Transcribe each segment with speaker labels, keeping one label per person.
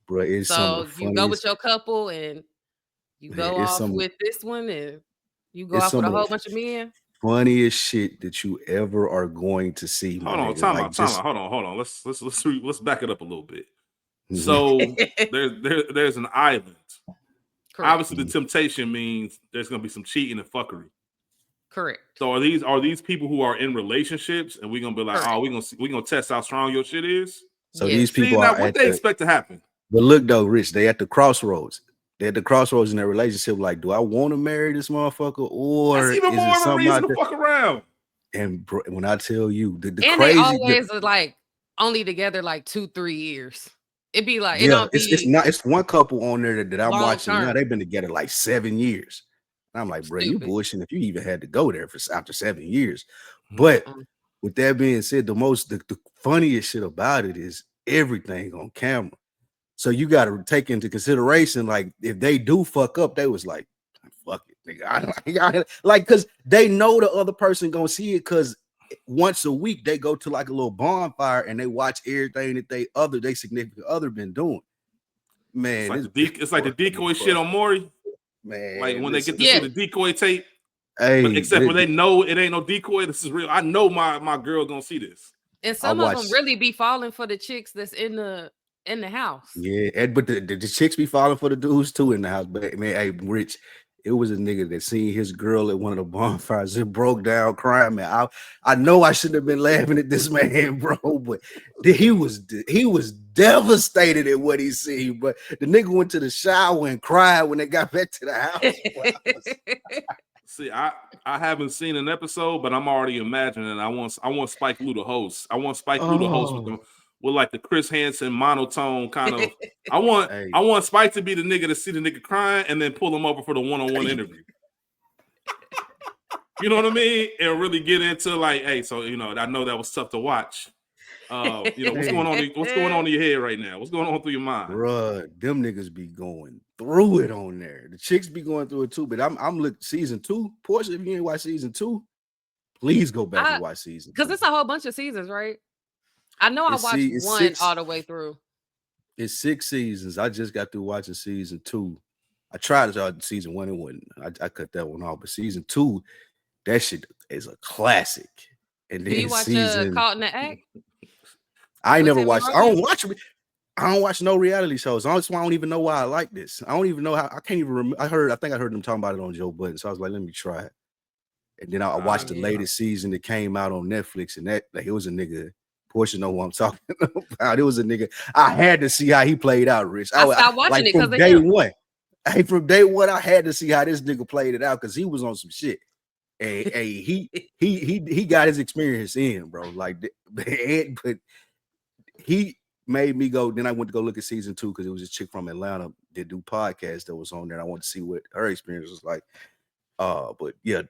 Speaker 1: Bro, it's some of
Speaker 2: So
Speaker 1: the
Speaker 2: you go with
Speaker 1: funniest.
Speaker 2: your couple and you
Speaker 1: Man,
Speaker 2: go off with this one and you go
Speaker 1: it's
Speaker 2: off with
Speaker 1: some
Speaker 2: a
Speaker 1: of the
Speaker 2: whole bunch of men.
Speaker 1: funniest shit that you ever are going to see, my
Speaker 3: Hold on,
Speaker 1: nigga. Like
Speaker 3: time out.
Speaker 1: just
Speaker 3: Hold on. Let's back it up a little bit. So there's an island.
Speaker 2: Correct.
Speaker 3: Obviously, the temptation means there's gonna be some cheating and fuckery.
Speaker 2: Correct.
Speaker 3: So are these people who are in relationships, and we're gonna be like,
Speaker 2: Correct.
Speaker 3: oh, we're gonna test how strong your shit is?
Speaker 1: so these
Speaker 2: Yes.
Speaker 3: See,
Speaker 1: people
Speaker 3: now
Speaker 1: are
Speaker 3: what
Speaker 1: at
Speaker 3: they
Speaker 1: the.
Speaker 3: expect to happen?
Speaker 1: But look though, Rich, they at the crossroads. They're at the crossroads in their relationship. Like, do I want to marry this motherfucker,
Speaker 3: That's
Speaker 1: or
Speaker 3: even
Speaker 1: is it
Speaker 3: more of a
Speaker 1: something
Speaker 3: reason
Speaker 1: out
Speaker 3: to
Speaker 1: there?
Speaker 3: fuck around.
Speaker 1: And bro, when I tell you the
Speaker 2: And they
Speaker 1: crazy,
Speaker 2: always are like only together like 2-3 years. It'd be like it
Speaker 1: yeah,
Speaker 2: don't
Speaker 1: it's
Speaker 2: be
Speaker 1: not. It's one couple on there that I'm
Speaker 2: long
Speaker 1: watching now.
Speaker 2: term.
Speaker 1: They've been together like 7 years. And I'm like, bro, you
Speaker 2: Stupid.
Speaker 1: bullshitting if you even had to go there for after 7 years.
Speaker 3: Mhm.
Speaker 1: But with that being said, the funniest shit about it is everything on camera. So you got to take into consideration, like if they do fuck up, they was like, fuck it, nigga. Like, cause they know the other person gonna see it. Cause once a week they go to like a little bonfire and they watch everything that they significant other been doing. Man,
Speaker 3: It's like the decoy shit on Maury. Like
Speaker 1: man.
Speaker 3: when they get
Speaker 1: Listen,
Speaker 3: to see
Speaker 2: Yeah.
Speaker 3: the decoy tape, but
Speaker 1: hey,
Speaker 3: except when they know it ain't no decoy, this is real. I know my girl gonna see this.
Speaker 2: And
Speaker 1: I
Speaker 2: some of them
Speaker 1: watched.
Speaker 2: really be falling for the chicks that's in the house.
Speaker 1: Yeah, but the chicks be falling for the dudes too in the house. But man, hey, Rich, it was a nigga that seen his girl at one of the bonfires and broke down crying. Man, I know I shouldn't have been laughing at this man, bro, but he was devastated at what he seen. But the nigga went to the shower and cried when they got back to the house.
Speaker 3: See, I haven't seen an episode, but I'm already imagining. I want Spike Lee to host. I want Spike Lee to host with like the Chris Hansen monotone kind of. I want Spike to be the nigga to see the nigga crying and then pull him over for the one-on-one interview. You know what I mean? And really get into like, hey, so I know that was tough to watch. What's going on? What's going on in your head right now? What's going on through your mind?
Speaker 1: Bruh, them niggas be going through it on there. The chicks be going through it too. But I'm looking season 2. Portia, if you ain't watch season 2, please go back and watch season 2.
Speaker 2: Because it's a whole bunch of seasons, right? I know I watched one all the way through.
Speaker 1: It's 6 seasons. I just got through watching season 2. I tried to start season 1 and wouldn't. I cut that one off. But season 2, that shit is a classic. And then
Speaker 2: Do you watch Caught in the Act?
Speaker 1: I never watched. I don't watch no reality shows. That's why I don't even know why I like this. I don't even know how. I can't even remember. I think I heard them talking about it on Joe Budden. So I was like, let me try it. And then I watched the latest season that came out on Netflix, and it was a nigga. Portia know who I'm talking about. It was a nigga. I had to see how he played out, Rich.
Speaker 2: I stopped watching
Speaker 1: like
Speaker 2: it
Speaker 1: from day one. Hey, from day one, I had to see how this nigga played it out because he was on some shit. And he got his experience in, bro. Like, but he made me go. Then I went to go look at season 2 because it was a chick from Atlanta that do podcasts that was on there. And I wanted to see what her experience was like. But yeah,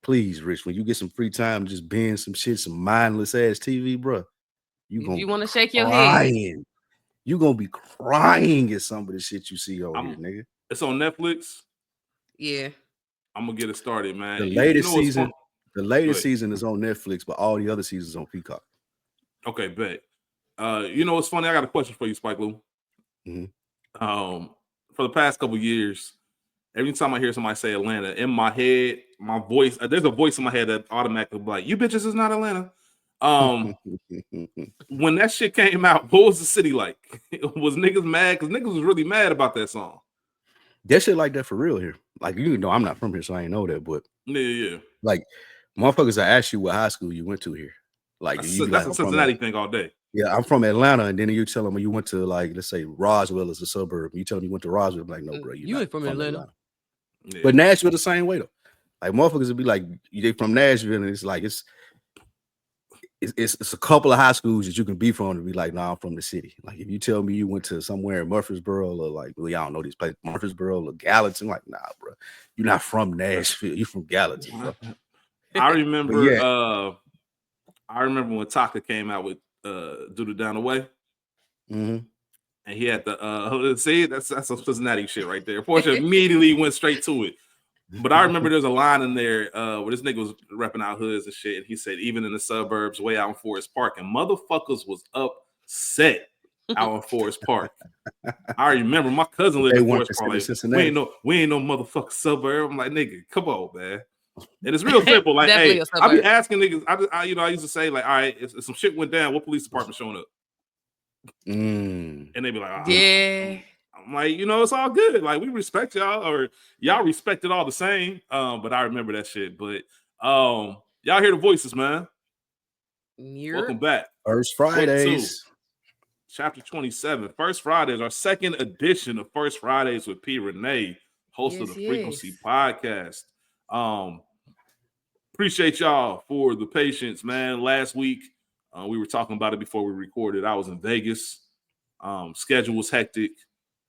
Speaker 1: please, Rich, when you get some free time, just binge some shit, some mindless ass TV, bro.
Speaker 2: You want to shake your head.
Speaker 1: You gonna be crying at some of the shit you see over here, nigga.
Speaker 3: It's on Netflix.
Speaker 2: Yeah,
Speaker 3: I'm gonna get it started, man.
Speaker 1: The latest season is on Netflix, but all the other seasons on Peacock.
Speaker 3: Okay, bet. You know what's funny? I got a question for you, Spike Lee.
Speaker 1: Mm-hmm.
Speaker 3: For the past couple years, every time I hear somebody say Atlanta, in my head, my voice, there's a voice in my head that automatically be like, you bitches is not Atlanta. When that shit came out, what was the city like? Was niggas mad? Because niggas was really mad about that song.
Speaker 1: That shit like that for real here. Like, I'm not from here, so I ain't know that, but
Speaker 3: yeah.
Speaker 1: Like, motherfuckers, I ask you what high school you went to here. Like,
Speaker 3: that's a Cincinnati thing all day.
Speaker 1: Yeah, I'm from Atlanta, and then you tell them you went to, like, let's say Roswell is a suburb. You tell them you went to Roswell, I'm like, no, bro, you ain't from Atlanta. Yeah. But Nashville the same way though. Like, motherfuckers would be like, they from Nashville, and it's like it's a couple of high schools that you can be from to be like, nah, I'm from the city. Like, if you tell me you went to somewhere in Murfreesboro or like, well, y'all know these places, Murfreesboro or Gallatin, like, nah, bro, you're not from Nashville, you're from Gallatin, bro.
Speaker 3: I remember when Taka came out with Do the Down the Way.
Speaker 1: Mm-hmm.
Speaker 3: And he had the see, that's some Cincinnati shit right there. Portia immediately went straight to it. But I remember there's a line in there where this nigga was repping out hoods and shit. And he said, even in the suburbs, way out in Forest Park, and motherfuckers was upset. out in Forest Park. I remember my cousin lived in Forest Park. Like, we ain't no motherfucking suburb. I'm like, nigga, come on, man. And it's real simple. Like, hey, I be asking niggas. I used to say, like, all right, if some shit went down, what police department showing up? And they be like, oh,
Speaker 2: yeah.
Speaker 3: I'm like, it's all good. Like, we respect y'all, or y'all respect it all the same. But I remember that shit. But y'all hear the voices, man. Welcome back.
Speaker 1: First Fridays.
Speaker 3: Chapter 27. First Fridays, our second edition of First Fridays with P. Renee, host of the Frequency Podcast. Appreciate y'all for the patience, man. Last week, we were talking about it before we recorded. I was in Vegas. Schedule was hectic.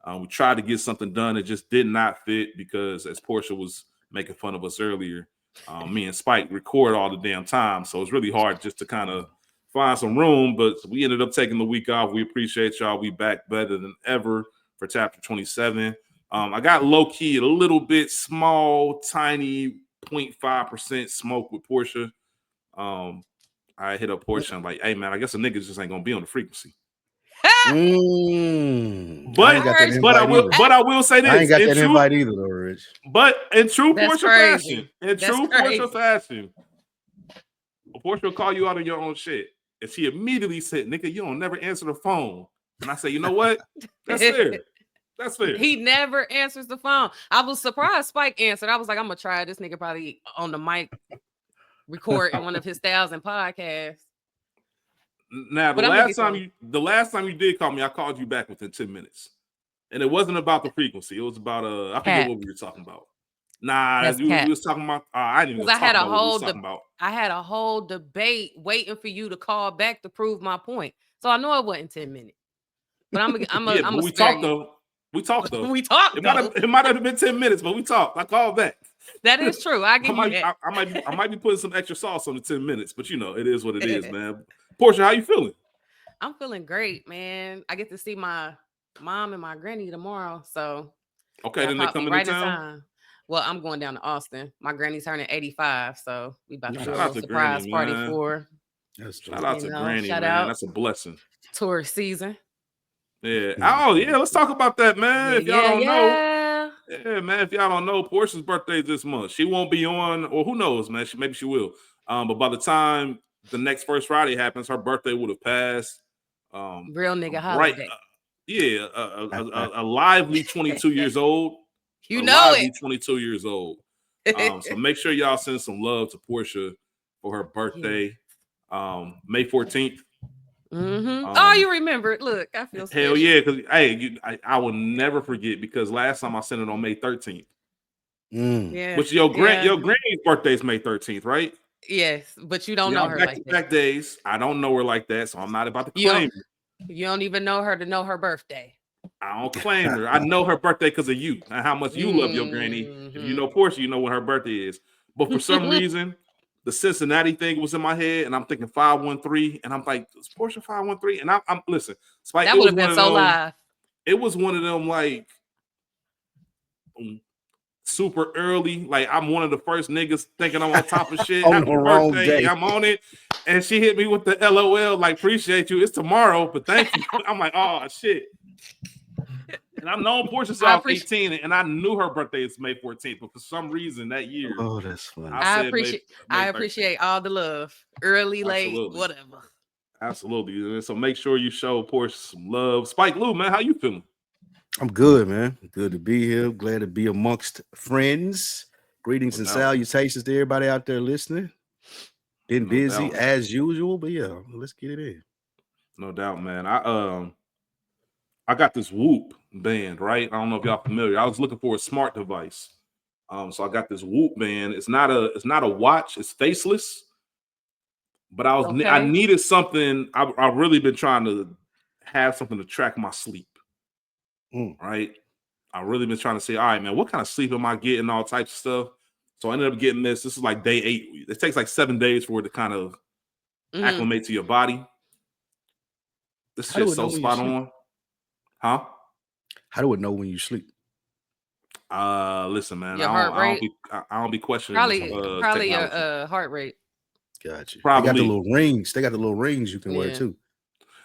Speaker 3: We tried to get something done. It just did not fit because, as Portia was making fun of us earlier, me and Spike record all the damn time. So it's really hard just to kind of find some room. But we ended up taking the week off. We appreciate y'all. We back better than ever for chapter 27. I got low-key a little bit small, tiny 0.5% smoke with Portia. I hit up Portia. I'm like, hey, man, I guess a nigga just ain't going to be on the frequency. But I will say this.
Speaker 1: I ain't got that invite either, though, Rich.
Speaker 3: But in true Portia fashion, Portia will call you out on your own shit. And she immediately said, nigga, you don't never answer the phone. And I say, you know what? That's fair. That's fair.
Speaker 2: He never answers the phone. I was surprised Spike answered. I was like, I'm gonna try this nigga probably on the mic recording one of his 1,000 podcasts.
Speaker 3: Now, the last time you did call me, I called you back within 10 minutes. And it wasn't about the frequency. It was about I forget what we were talking about. Nah, you was talking about I didn't even talk about what we were talking about.
Speaker 2: I had a whole debate waiting for you to call back to prove my point. So I know it wasn't 10 minutes. But we talked though. We talked though. It might have been 10 minutes, but we talked. I called back. That is true. I
Speaker 3: might be putting some extra sauce on the 10 minutes, but it is what it is, man. Portia, how you feeling?
Speaker 2: I'm feeling great, man. I get to see my mom and my granny tomorrow. So
Speaker 3: okay, then they coming to town.
Speaker 2: Well, I'm going down to Austin. My granny's turning 85, so we about to do a little surprise party for her.
Speaker 3: Shout out to Granny, man. That's a blessing.
Speaker 2: Tourist season.
Speaker 3: Yeah. Oh, yeah. Let's talk about that, man. If y'all don't know. Yeah, man. If y'all don't know, Portia's birthday is this month. She won't be on, or who knows, man. Maybe she will. But by the time the next First Friday happens, her birthday would have passed.
Speaker 2: Real nigga holiday.
Speaker 3: A lively 22 years old.
Speaker 2: You know it.
Speaker 3: 22 years old. So make sure y'all send some love to Portia for her birthday. May 14th.
Speaker 2: Mm-hmm. You remember it. Look, I feel special.
Speaker 3: Hell yeah, because I will never forget because last time I sent it on May 13th.
Speaker 2: Yeah.
Speaker 3: Which your granny's birthday is May 13th, right?
Speaker 2: Yes, but you don't know her like that.
Speaker 3: Back days, I don't know her like that, so I'm not about to claim her.
Speaker 2: You don't even know her to know her birthday.
Speaker 3: I don't claim her. I know her birthday because of you and how much you love your granny. If you know Portia, you know when her birthday is. But for some reason, the Cincinnati thing was in my head, and I'm thinking 513, and I'm like, is Portia 513? And I'm listen, Spike.
Speaker 2: That would have been so live.
Speaker 3: It was one of them like super early. Like I'm one of the first niggas thinking I'm on top of shit.
Speaker 1: On the wrong day.
Speaker 3: I'm on it, and she hit me with the LOL. Like appreciate you. It's tomorrow, but thank you. I'm like, oh shit. And I've known Portia's off 18, and I knew her birthday is May 14th, but for some reason that year,
Speaker 1: that's funny.
Speaker 2: I appreciate all the love, early, late, whatever.
Speaker 3: Absolutely. And so make sure you show Portia some love. Spike Lou, man, how you feeling?
Speaker 1: I'm good, man. Good to be here. Glad to be amongst friends. Greetings and salutations to everybody out there listening. Been busy as usual, but yeah, let's get it in.
Speaker 3: No doubt, man. I got this Whoop band, right? I don't know if y'all familiar. I was looking for a smart device. So I got this Whoop band. It's not a watch, it's faceless. But I needed something. I've really been trying to have something to track my sleep. Right? I've really been trying to say, all right, man, what kind of sleep am I getting? All types of stuff. So I ended up getting this. This is like day 8. It takes like 7 days for it to kind of acclimate to your body. This shit's so spot on. Huh?
Speaker 1: How do it know when you sleep?
Speaker 3: Listen, man, I don't be questioning.
Speaker 2: Probably your heart rate.
Speaker 1: Gotcha.
Speaker 3: Probably.
Speaker 1: They got the little rings. They got the little rings you can wear too.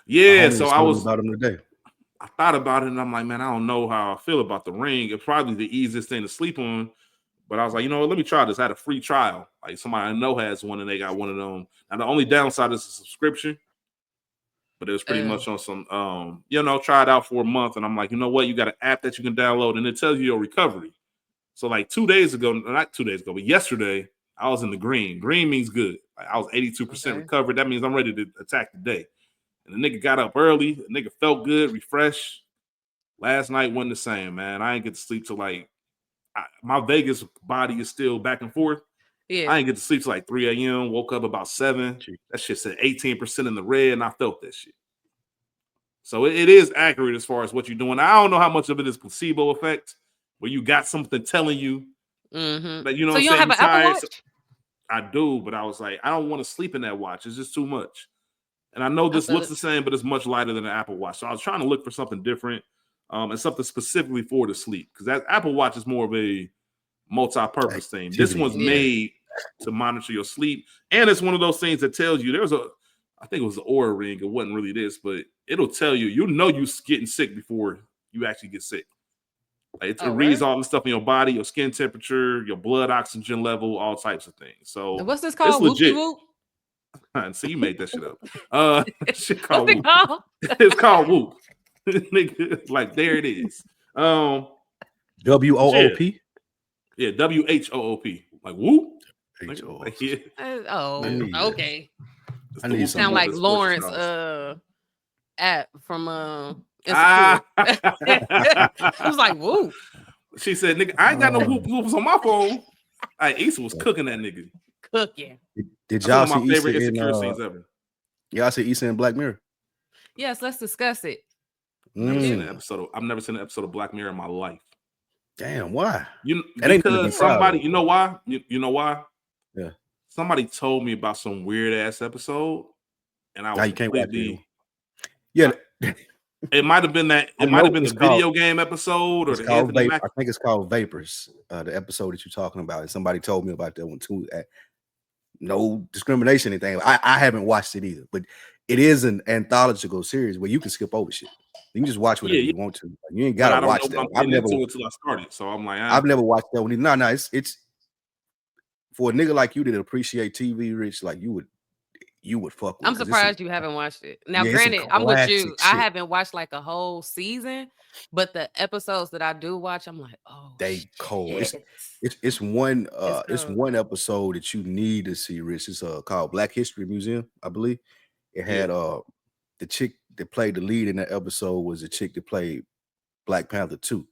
Speaker 3: Yeah, so I was
Speaker 1: about him today.
Speaker 3: I thought about it and I'm like, man, I don't know how I feel about the ring. It's probably the easiest thing to sleep on. But I was like, you know what, let me try this. I had a free trial. Like somebody I know has one and they got one of them. And the only downside is a subscription. But it was pretty much on some try it out for a month. And I'm like, you know what? You got an app that you can download and it tells you your recovery. So like 2 days ago, not 2 days ago, but yesterday, I was in the green. Green means good. Like, I was 82% recovered. That means I'm ready to attack the day. And the nigga got up early. The nigga felt good, refreshed. Last night wasn't the same, man. I ain't get to sleep till my Vegas body is still back and forth. Yeah. I ain't get to sleep till like 3 a.m. Woke up about 7. That shit said 18% in the red, and I felt that shit. So it is accurate as far as what you're doing. I don't know how much of it is placebo effect, where you got something telling you that
Speaker 2: So you don't have an Apple Watch?
Speaker 3: So I do, but I was like, I don't want to sleep in that watch. It's just too much. And I know this looks the same, but it's much lighter than an Apple Watch. So I was trying to look for something different and something specifically for the sleep, because that Apple Watch is more of a multi-purpose thing. This one's made to monitor your sleep, and it's one of those things that tells you I think it was an Oura ring. It wasn't really this, but it'll tell you. You know you're getting sick before you actually get sick. Like it reads all the stuff in your body, your skin temperature, your blood oxygen level, all types of things. So
Speaker 2: what's this called?
Speaker 3: It's legit.
Speaker 2: Whoop?
Speaker 3: So you made that shit up. Shit
Speaker 2: called Whoop. Called?
Speaker 3: It's called Whoop. Like there it is.
Speaker 1: WOOP.
Speaker 3: Yeah, WHOOP. Like Whoop.
Speaker 1: Like,
Speaker 2: yeah. Okay.
Speaker 1: I need
Speaker 2: sound like Lawrence app from I was like, Whoop.
Speaker 3: She said, nigga, I ain't got no whoops on my phone. Issa was cooking that nigga.
Speaker 2: Cooking.
Speaker 1: Did y'all see
Speaker 3: my favorite insecure scenes ever?
Speaker 1: Y'all see Issa in Black Mirror?
Speaker 2: Yes, let's discuss it.
Speaker 3: I've never seen an episode of Black Mirror in my life.
Speaker 1: Damn, why?
Speaker 3: Because somebody, you know why? You know why?
Speaker 1: Yeah.
Speaker 3: Somebody told me about some weird ass episode, and I was completely.
Speaker 1: Yeah.
Speaker 3: It might have been that. It might have been the video game episode or the Anthony Mac.
Speaker 1: I think it's called Vapors. The episode that you're talking about, and somebody told me about that one too. No discrimination, anything. I haven't watched it either, but it is an anthological series where you can skip over shit. You can just watch whatever you want to. You ain't gotta watch that.
Speaker 3: I've never until I started, so I'm like,
Speaker 1: I've never watched that one. No, it's for a nigga like you that appreciate TV, Rich. Like you would fuck with.
Speaker 2: I'm surprised you haven't watched it. Now, granted, I'm with you. I haven't watched like a whole season, but the episodes that I do watch, I'm like, oh,
Speaker 1: they cold. It's one episode that you need to see, Rich. It's called Black History Museum, I believe. It had the chick that played the lead in that episode was a chick that played Black Panther 2.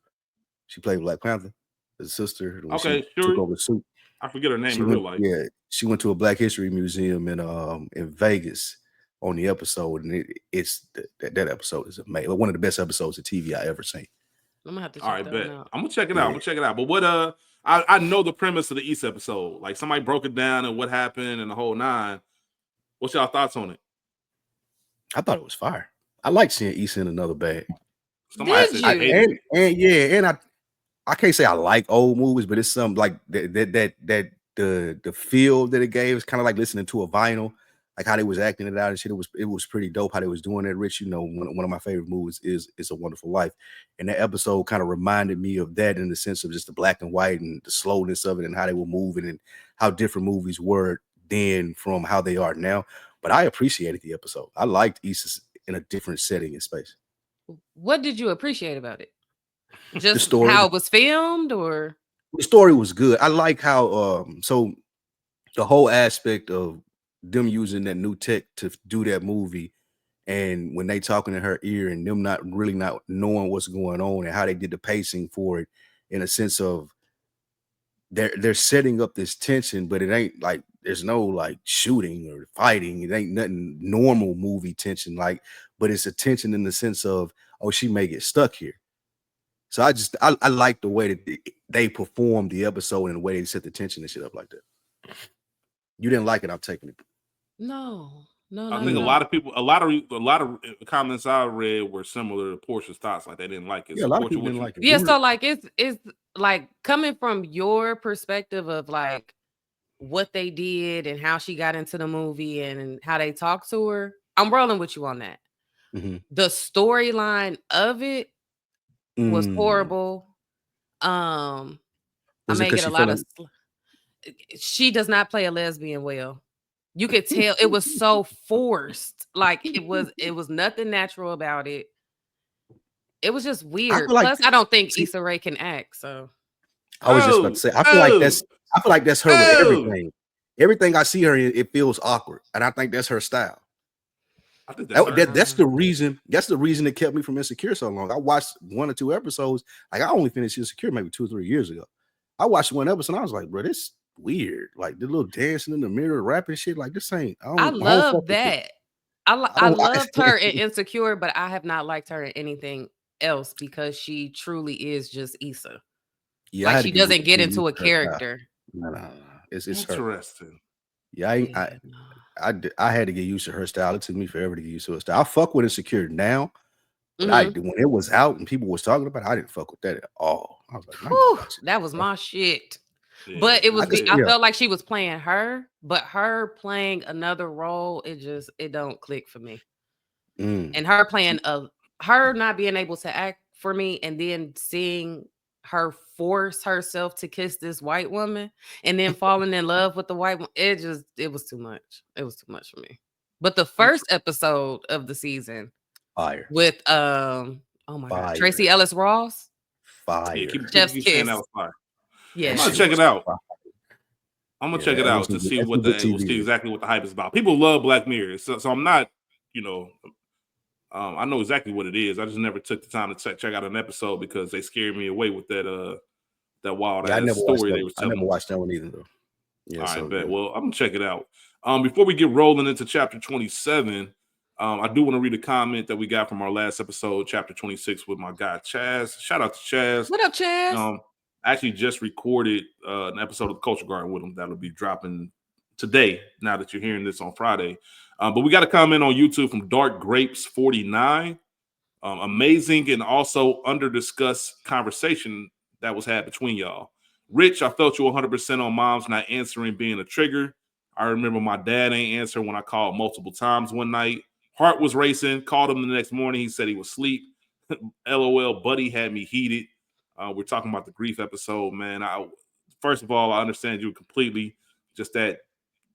Speaker 1: She played Black Panther, the sister.
Speaker 3: Okay, sure.
Speaker 1: Took over the suit.
Speaker 3: I forget her name in real life.
Speaker 1: Yeah, she went to a Black History Museum in Vegas on the episode, and that episode is amazing. One of the best episodes of TV I ever seen.
Speaker 2: I'm gonna have to check that out.
Speaker 3: I'm gonna check it out. I'm gonna check it out. But what I know the premise of the East episode. Like somebody broke it down and what happened and the whole nine. What's y'all thoughts on it?
Speaker 1: I thought it was fire. I like seeing Issa in another bag.
Speaker 2: Did you?
Speaker 1: I can't say I like old movies, but it's something like that the feel that it gave is kind of like listening to a vinyl, like how they was acting it out and shit. It was pretty dope how they was doing that. Rich, one of my favorite movies is It's a Wonderful Life, and that episode kind of reminded me of that in the sense of just the black and white and the slowness of it and how they were moving and how different movies were then from how they are now. But I appreciated the episode. I liked Issa in a different setting and space.
Speaker 2: What did you appreciate about it? Just
Speaker 1: the story,
Speaker 2: how it was filmed, or
Speaker 1: the story was good. I like how so the whole aspect of them using that new tech to do that movie, and when they talking in her ear and them not knowing what's going on and how they did the pacing for it, in a sense of they're setting up this tension, but it ain't like there's no like shooting or fighting. It ain't nothing normal movie tension but it's a tension in the sense of, oh, she may get stuck here. So I like the way that they performed the episode and the way they set the tension and shit up like that. You didn't like it? I'm taking it.
Speaker 2: No.
Speaker 3: I think a lot of comments I read were similar to Portia's thoughts. Like they didn't like it.
Speaker 1: Yeah, a lot of people didn't like it.
Speaker 2: Yeah, so like it's like coming from your perspective of like what they did and how she got into the movie and how they talked to her. I'm rolling with you on that. The storyline of it was horrible. I may get a lot of. She does not play a lesbian well. You could tell it was so forced. Like it was nothing natural about it. It was just weird. Plus, I don't think Issa Rae can act. So
Speaker 1: I was just about to say, I feel like that's her with everything. Everything I see her in, it feels awkward, and I think that's her style. I think that's the reason. That's the reason it kept me from Insecure so long. I watched 1 or 2 episodes. Like I only finished Insecure maybe 2 or 3 years ago. I watched 1 episode. And I was like, bro, this weird. Like the little dancing in the mirror, rapping shit. Like this ain't.
Speaker 2: I love that. I loved her in Insecure, but I have not liked her in anything else because she truly is just Issa. Yeah, like she doesn't get into a character.
Speaker 1: No. It's
Speaker 3: interesting.
Speaker 1: Her. Yeah, I had to get used to her style. It took me forever to get used to her style. I fuck with Insecure now, but when it was out and people was talking about it, I didn't fuck with that at all. I was like,
Speaker 2: that was my shit. Yeah, but it was I felt like she was playing her, but her playing another role, it don't click for me. And her playing her not being able to act for me, and then seeing her force herself to kiss this white woman and then falling in love with the white one, it was too much. It was too much for me. But the first episode of the season,
Speaker 1: fire
Speaker 2: with oh my god, Tracy Ellis Ross,
Speaker 1: fire.
Speaker 3: Yeah, keep saying that was fire.
Speaker 2: Yeah,
Speaker 3: I'm gonna check it out. I'm gonna check it out to see exactly what the hype is about. People love Black Mirror, so I'm not, I know exactly what it is. I just never took the time to check out an episode because they scared me away with that wild ass story they were telling.
Speaker 1: I never watched that one either though.
Speaker 3: Yeah, all right, bet. Well, I'm gonna check it out. Before we get rolling into chapter 27, I do want to read a comment that we got from our last episode, chapter 26, with my guy Chaz. Shout out to Chaz.
Speaker 2: What up, Chaz?
Speaker 3: I actually just recorded an episode of the Culture Garden with him that'll be dropping today. Now that you're hearing this on Friday, but we got a comment on YouTube from Dark Grapes 49. Amazing and also under discussed conversation that was had between y'all. Rich, I felt you 100% on moms not answering being a trigger. I remember my dad ain't answer when I called multiple times one night. Heart was racing. Called him the next morning. He said he was asleep. LOL, buddy had me heated. We're talking about the grief episode, man. First of all, I understand you completely. Just that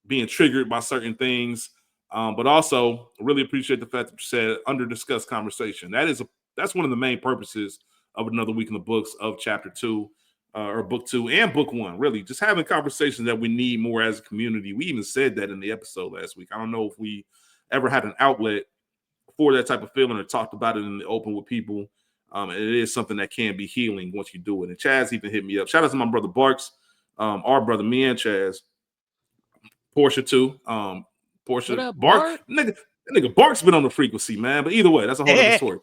Speaker 3: being triggered by certain things, but also really appreciate the fact that you said under discussed conversation. That's one of the main purposes of Another Week in the Books of Chapter 2, or Book 2 and Book 1. Really, just having conversations that we need more as a community. We even said that in the episode last week. I don't know if we ever had an outlet for that type of feeling or talked about it in the open with people. And it is something that can be healing once you do it. And Chaz even hit me up. Shout out to my brother Barks, our brother, me and Chaz. Portia too. Portia Bark. Nigga Bark's been on the frequency, man. But either way, that's a whole other story.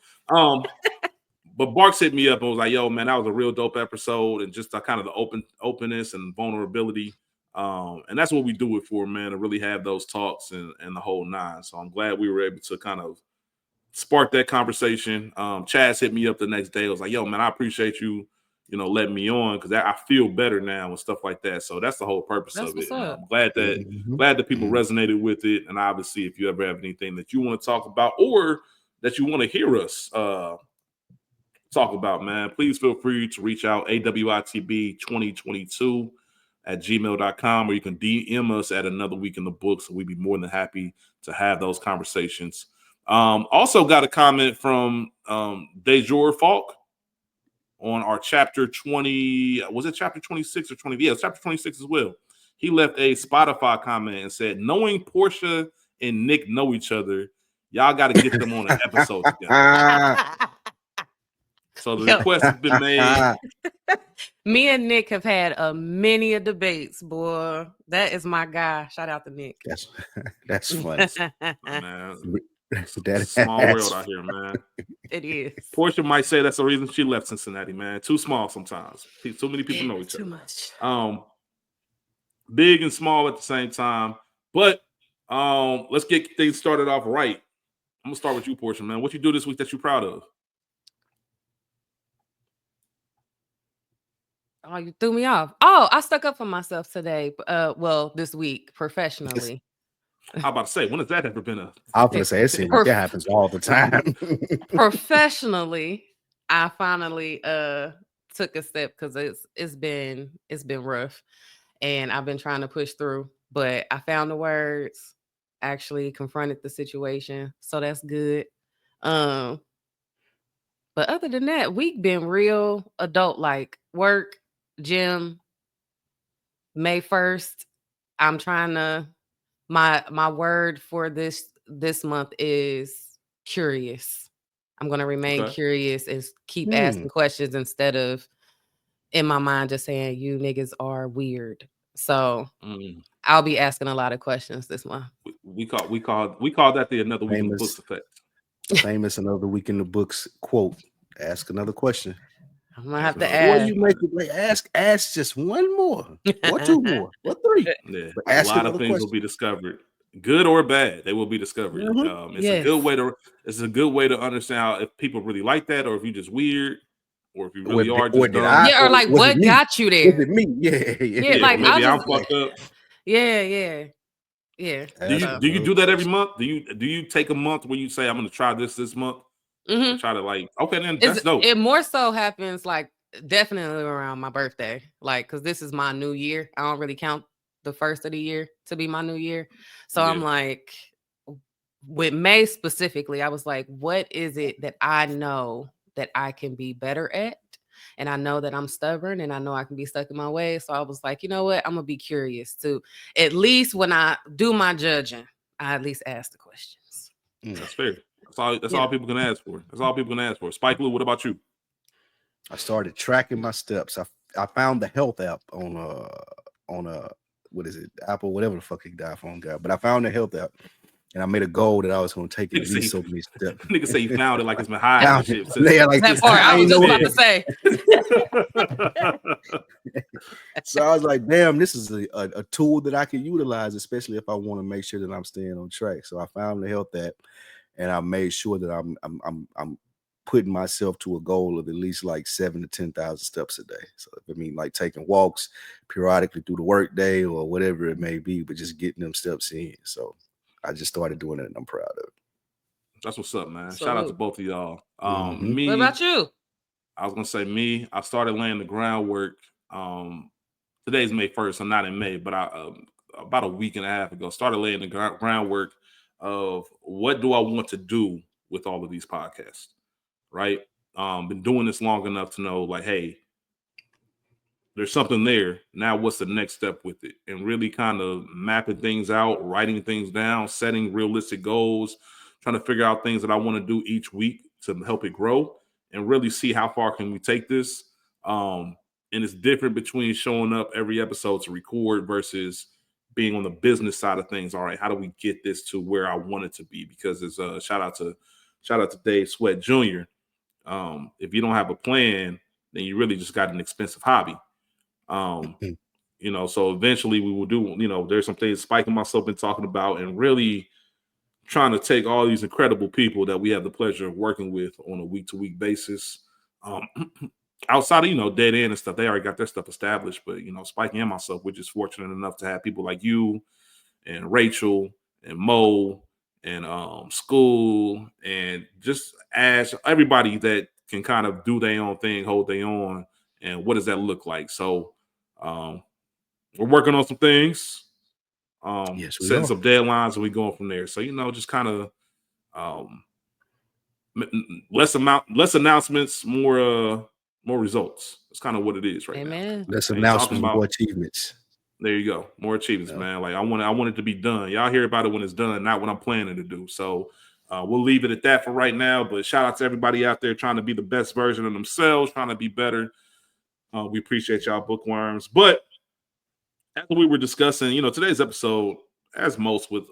Speaker 3: But Barks hit me up and was like, yo, man, that was a real dope episode. And just kind of the openness and vulnerability. And that's what we do it for, man, to really have those talks and the whole nine. So I'm glad we were able to kind of spark that conversation. Chaz hit me up the next day. I was like, yo, man, I appreciate you, letting me on because I feel better now and stuff like that. So that's the whole purpose of it. I'm glad that people resonated with it. And obviously, if you ever have anything that you want to talk about or that you want to hear us talk about, man, please feel free to reach out, awitb2022 at gmail.com, or you can DM us at Another Week in the Books. We'd be more than happy to have those conversations. Also got a comment from Dejour Falk on our chapter 20. Was it chapter 26 or 20? Yeah, it's chapter 26 as well. He left a Spotify comment and said, knowing Portia and Nick know each other, y'all got to get them on an episode together. So the request has been made.
Speaker 2: Me and Nick have had many debates, boy. That is my guy. Shout out to Nick.
Speaker 1: That's funny.
Speaker 3: Man. That's small world out here, man.
Speaker 2: It is.
Speaker 3: Portia might say that's the reason she left Cincinnati, man. Too small sometimes. Too many people know each other.
Speaker 2: Too much.
Speaker 3: Big and small at the same time. But let's get things started off right. I'm gonna start with you, Portia, man. What you do this week that you're proud of?
Speaker 2: Oh, you threw me off. Oh, I stuck up for myself today. Well, this week professionally.
Speaker 3: I'm about to say, when has that ever been a?
Speaker 1: I was gonna say that happens all the time.
Speaker 2: Professionally, I finally took a step because it's been rough, and I've been trying to push through. But I found the words, actually confronted the situation, so that's good. But other than that, we've been real adult, like work, gym. May 1st, I'm trying to. My word for this month is curious. I'm gonna remain curious and keep asking questions instead of in my mind just saying you niggas are weird. So I'll be asking a lot of questions this month.
Speaker 3: We call that the Another Week in the Books effect.
Speaker 1: Famous Another Week in the Books quote. Ask another question.
Speaker 2: I'm gonna have to ask.
Speaker 1: You make it ask just one more, or two more, or three.
Speaker 3: Yeah, a lot of things will be discovered, good or bad. They will be discovered. It's a good way to. It's a good way to understand how, if people really like that, or if you're just weird, or if you really are just dumb.
Speaker 2: Or like what got you there?
Speaker 1: Was it me? Yeah.
Speaker 2: Like
Speaker 3: maybe I'm fucked up.
Speaker 2: Yeah.
Speaker 3: Do you do that every month? Do you take a month where you say I'm going to try this month? Try to then that's dope.
Speaker 2: It more so happens like definitely around my birthday, like because this is my new year. I don't really count the first of the year to be my new year, so I'm like, with May specifically, I was like, what is it that I know that I can be better at? And I know that I'm stubborn and I know I can be stuck in my ways. So I was like, you know what? I'm gonna be curious too. At least when I do my judging, I at least ask the questions.
Speaker 3: That's fair. That's all people can ask for. That's all people can ask for. Spike Lou, what about you?
Speaker 1: I started tracking my steps. I found the health app on what is it, Apple, whatever the fuck the iPhone got. But I found the health app, and I made a goal that I was going to take at least so many steps.
Speaker 3: Nigga say you found it like it's been hiding.
Speaker 1: Yeah, like
Speaker 2: that part. I was just about
Speaker 1: to say. So I was like, damn, this is a tool that I can utilize, especially if I want to make sure that I'm staying on track. So I found the health app, and I made sure that I'm putting myself to a goal of at least like 7,000 to 10,000 steps a day. So I mean, like taking walks periodically through the workday or whatever it may be, but just getting them steps in. So I just started doing it, and I'm proud of it.
Speaker 3: That's what's up, man. Shout out to both of y'all.
Speaker 2: Me, what about you?
Speaker 3: I was gonna say me. I started laying the groundwork. Today's May 1st. I'm not in May, but I about a week and a half ago started laying the groundwork of what do I want to do with all of these podcasts. Right? Been doing this long enough to know, like, hey, there's something there. Now, what's the next step with it? And really kind of mapping things out, writing things down, setting realistic goals, trying to figure out things that I want to do each week to help it grow and really see how far can we take this. And it's different between showing up every episode to record versus being on the business side of things. All right, how do we get this to where I want it to be? Because it's a shout out to Dave Sweat Jr. If you don't have a plan, then you really just got an expensive hobby. So eventually we will do, there's some things Spike and myself been talking about and really trying to take all these incredible people that we have the pleasure of working with on a week-to-week basis. Outside of, Dead End and stuff, they already got their stuff established, but, Spike and myself, we're just fortunate enough to have people like you and Rachel and Mo and School and just Ash, everybody that can kind of do their own thing, hold their own, and what does that look like? So we're working on some things, setting some deadlines, and we going from there. So just kind of less announcements, more results. That's kind of what it is right now.
Speaker 1: Less announcements, more achievements.
Speaker 3: There you go. More achievements, man. Like I want it to be done. Y'all hear about it when it's done, not what I'm planning to do. So we'll leave it at that for right now. But shout out to everybody out there trying to be the best version of themselves, trying to be better. We appreciate y'all, Bookworms. But as we were discussing, today's episode, as most with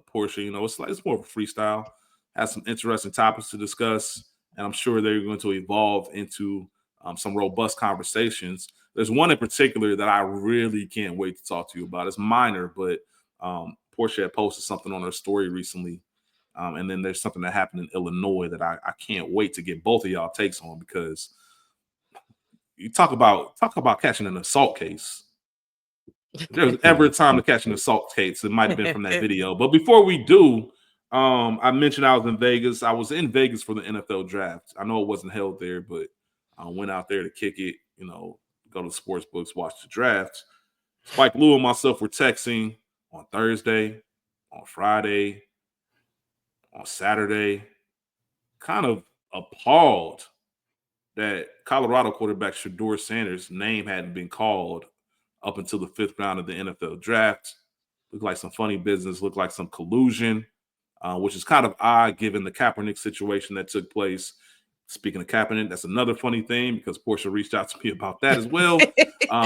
Speaker 3: Portia, it's more of a freestyle. Has some interesting topics to discuss, and I'm sure they're going to evolve into some robust conversations. There's one in particular that I really can't wait to talk to you about. It's minor, but Portia had posted something on her story recently. And then there's something that happened in Illinois that I can't wait to get both of y'all takes on, because you talk about catching an assault case. If there was ever a time to catch an assault case, it might have been from that video. But before we do, I mentioned I was in Vegas. I was in Vegas for the NFL draft. I know it wasn't held there, but I went out there to kick it, go to sports books, watch the draft. Spike Lou and myself were texting on Thursday, on Friday, on Saturday, kind of appalled that Colorado quarterback Shedeur Sanders' name hadn't been called up until the 5th round of the NFL draft. Looked like some funny business, looked like some collusion, which is kind of odd given the Kaepernick situation that took place. Speaking of Kaepernick, that's another funny thing because Portia reached out to me about that as well.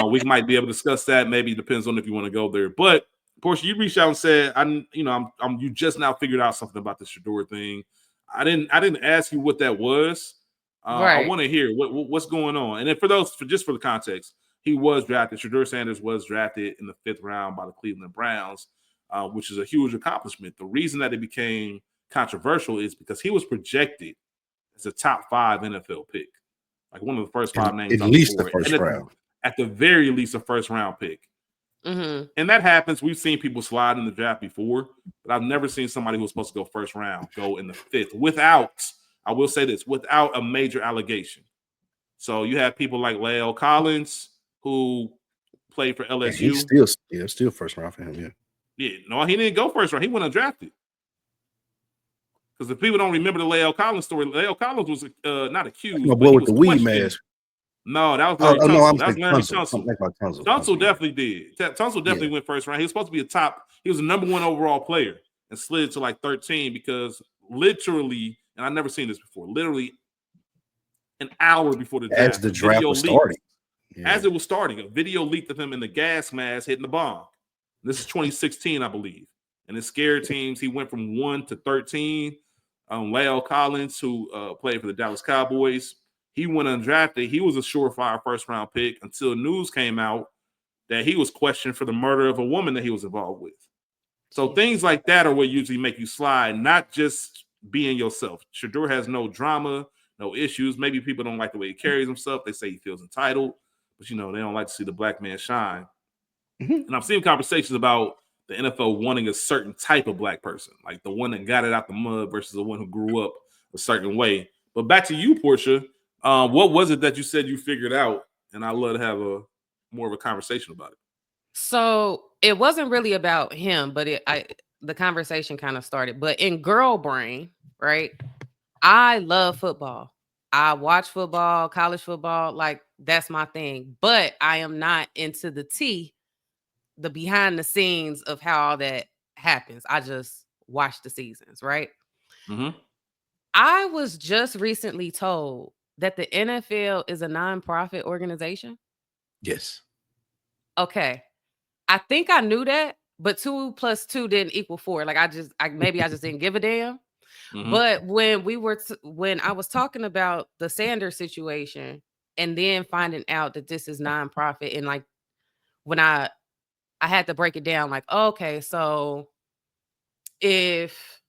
Speaker 3: We might be able to discuss that. Maybe it depends on if you want to go there. But Portia, you reached out and said, you just now figured out something about the Shedeur thing. I didn't ask you what that was. Right. I want to hear what's going on. And then for the context, he was drafted. Shedeur Sanders was drafted in the 5th round by the Cleveland Browns, which is a huge accomplishment. The reason that it became controversial is because he was projected as a top 5 NFL pick, like one of the first 5 names.
Speaker 1: At least the first round.
Speaker 3: At the very least, a first round pick. Mm-hmm. And that happens. We've seen people slide in the draft before, but I've never seen somebody who was supposed to go first round go in the 5th without a major allegation. So you have people like La'el Collins, who played for LSU.
Speaker 1: He's still first round for him,
Speaker 3: yeah. No, he didn't go first round. He went undrafted. Because if people don't remember the La'el Collins story, La'el Collins was not accused.
Speaker 1: No, boy with the weed mask.
Speaker 3: No, that was Larry Tunsil.
Speaker 1: No,
Speaker 3: that was Larry Tunsil. Tunsil definitely did. Tunsil definitely went first round. He was supposed to be he was the number 1 overall player and slid to like 13 because literally, and I've never seen this before, literally an hour before the draft.
Speaker 1: As the draft was starting.
Speaker 3: Yeah. As it was starting, a video leaked of him in the gas mask hitting the bomb. This is 2016, I believe. And it scared teams. He went from 1 to 13. La'el Collins, who played for the Dallas Cowboys, he went undrafted. He was a surefire first-round pick until news came out that he was questioned for the murder of a woman that he was involved with. So things like that are what usually make you slide, not just being yourself. Shedeur has no drama, no issues. Maybe people don't like the way he carries himself. They say he feels entitled, but, they don't like to see the black man shine. Mm-hmm. And I've seen conversations about the NFL wanting a certain type of black person, like the one that got it out the mud versus the one who grew up a certain way. But back to you, Portia. What was it that you said you figured out? And I'd love to have more of a conversation about it.
Speaker 2: So it wasn't really about him, but the conversation kind of started. But in girl brain, right? I love football. I watch football, college football, like that's my thing. But I am not into the behind the scenes of how all that happens. I just watch the seasons, right? Mm-hmm. I was just recently told that the NFL is a nonprofit organization.
Speaker 1: Yes.
Speaker 2: Okay. I think I knew that, but 2 + 2 didn't equal 4. Like I just didn't give a damn. Mm-hmm. But when I was talking about the Sanders situation and then finding out that this is nonprofit, and like when I had to break it down, like, okay, so if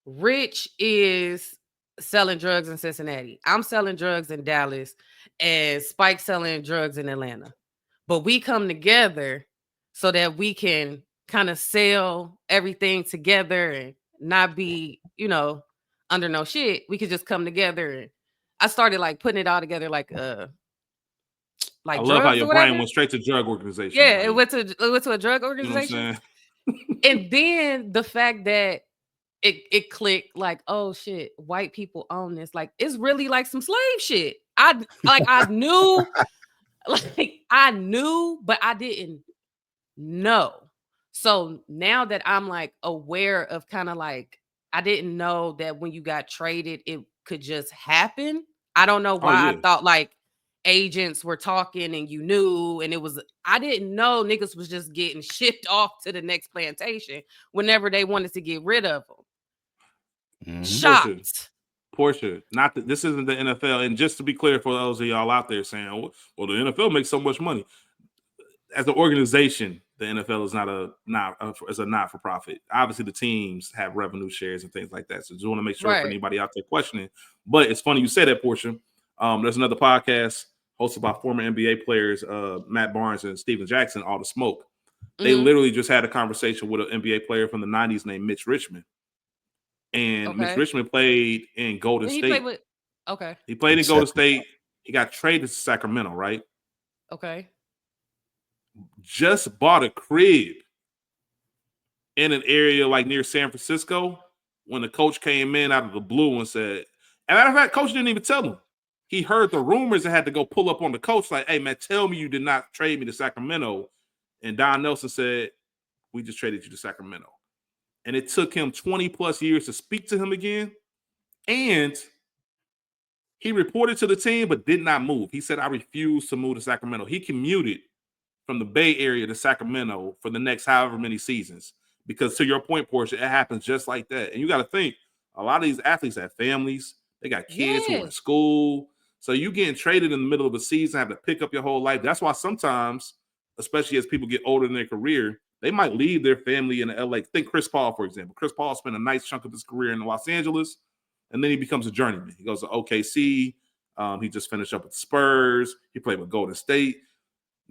Speaker 2: Rich is selling drugs in Cincinnati, I'm selling drugs in Dallas, and Spike selling drugs in Atlanta, but we come together so that we can kind of sell everything together and not be, under no shit. We could just come together. And I started like putting it all together, like I
Speaker 3: love how your brain went straight to drug organization.
Speaker 2: Yeah, right? it went to a drug organization. And then the fact that it clicked, like, oh shit, white people own this. Like, it's really like some slave shit. I knew, but I didn't know. So now that I'm like aware of kind of like, I didn't know that when you got traded, it could just happen. I don't know why I thought like agents were talking and you knew, and I didn't know niggas was just getting shipped off to the next plantation whenever they wanted to get rid of them. Mm-hmm. Shocked.
Speaker 3: Portia, this isn't the NFL. And just to be clear for those of y'all out there saying, well, the NFL makes so much money. As an organization, the NFL is a not-for-profit. Obviously, the teams have revenue shares and things like that. So just want to make sure for anybody out there questioning. But it's funny you say that, Portia. There's another podcast hosted by former NBA players, Matt Barnes and Steven Jackson, All the Smoke. They literally just had a conversation with an NBA player from the 90s named Mitch Richmond. And Mitch Richmond played in Golden State. He played in Golden State. He got traded to Sacramento, right?
Speaker 2: Okay.
Speaker 3: Just bought a crib in an area like near San Francisco when the coach came in out of the blue and said, and matter of fact, coach didn't even tell him. He heard the rumors and had to go pull up on the coach like, hey, man, tell me you did not trade me to Sacramento. And Don Nelson said, we just traded you to Sacramento. And it took him 20 plus years to speak to him again. And he reported to the team, but did not move. He said, I refuse to move to Sacramento. He commuted from the Bay Area to Sacramento for the next however many seasons. Because to your point, Portia, it happens just like that. And you got to think, a lot of these athletes have families. They got kids who are in school. So you getting traded in the middle of a season, have to pick up your whole life. That's why sometimes, especially as people get older in their career, they might leave their family in LA. Think Chris Paul, for example. Chris Paul spent a nice chunk of his career in Los Angeles, and then he becomes a journeyman. He goes to OKC. He just finished up with Spurs. He played with Golden State.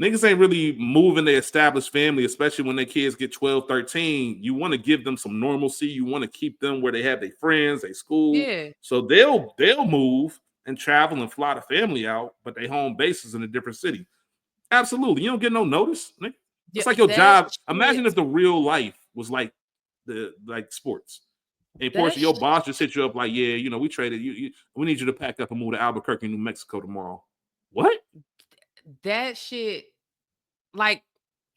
Speaker 3: Niggas ain't really moving their established family, especially when their kids get 12, 13. You want to give them some normalcy. You want to keep them where they have their friends, their school.
Speaker 2: Yeah.
Speaker 3: So they'll move and travel and fly the family out, but their home base is in a different city. Absolutely. You don't get no notice, nigga. It's like your job. Imagine if the real life was like sports. And Portia, your boss just hit you up like, yeah, you know, we traded you. We need you to pack up and move to Albuquerque, New Mexico tomorrow. What?
Speaker 2: That shit, like,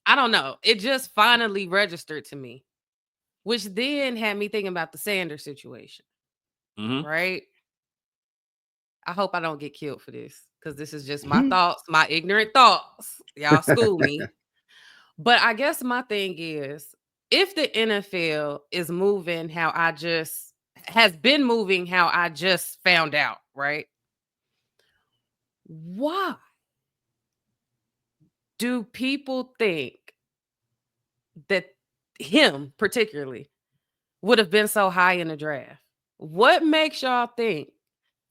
Speaker 2: I don't know. It just finally registered to me, which then had me thinking about the Sanders situation. Right? I hope I don't get killed for this because this is just my thoughts, my ignorant thoughts. Y'all school me. But I guess my thing is, if the NFL is moving has been moving how I just found out, right? Why do people think that him particularly would have been so high in the draft? What makes y'all think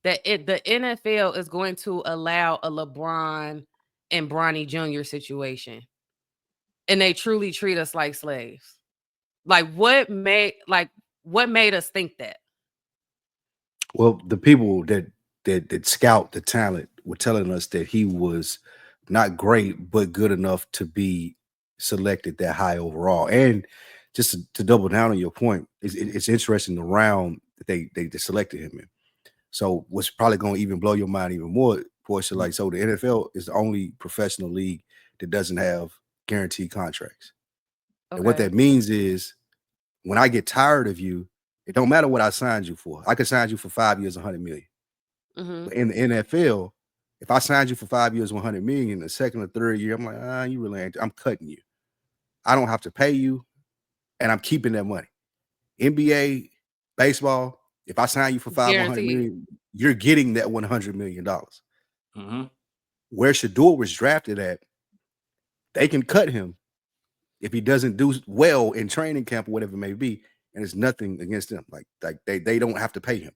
Speaker 2: that the NFL is going to allow a LeBron and Bronny Jr. situation, and they truly treat us like slaves? Like, what made us think that?
Speaker 1: Well, the people that scout the talent were telling us that he was not great, but good enough to be selected that high overall. And just to double down on your point, it's interesting the round that they selected him in. So what's probably going to even blow your mind even more, Portia, like, so the NFL is the only professional league that doesn't have guaranteed contracts. Okay. And what that means is when I get tired of you, it don't matter what I signed you for. I could sign you for 5 years, $100 million. But in the NFL, if I signed you for 5 years, $100 million, the second or third year, I'm like, you really ain't. I'm cutting you. I don't have to pay you, and I'm keeping that money. NBA, baseball, if I sign you for $100 million, you're getting that $100 million. Where Shedeur was drafted at, they can cut him if he doesn't do well in training camp or whatever it may be, and it's nothing against them. Like they don't have to pay him.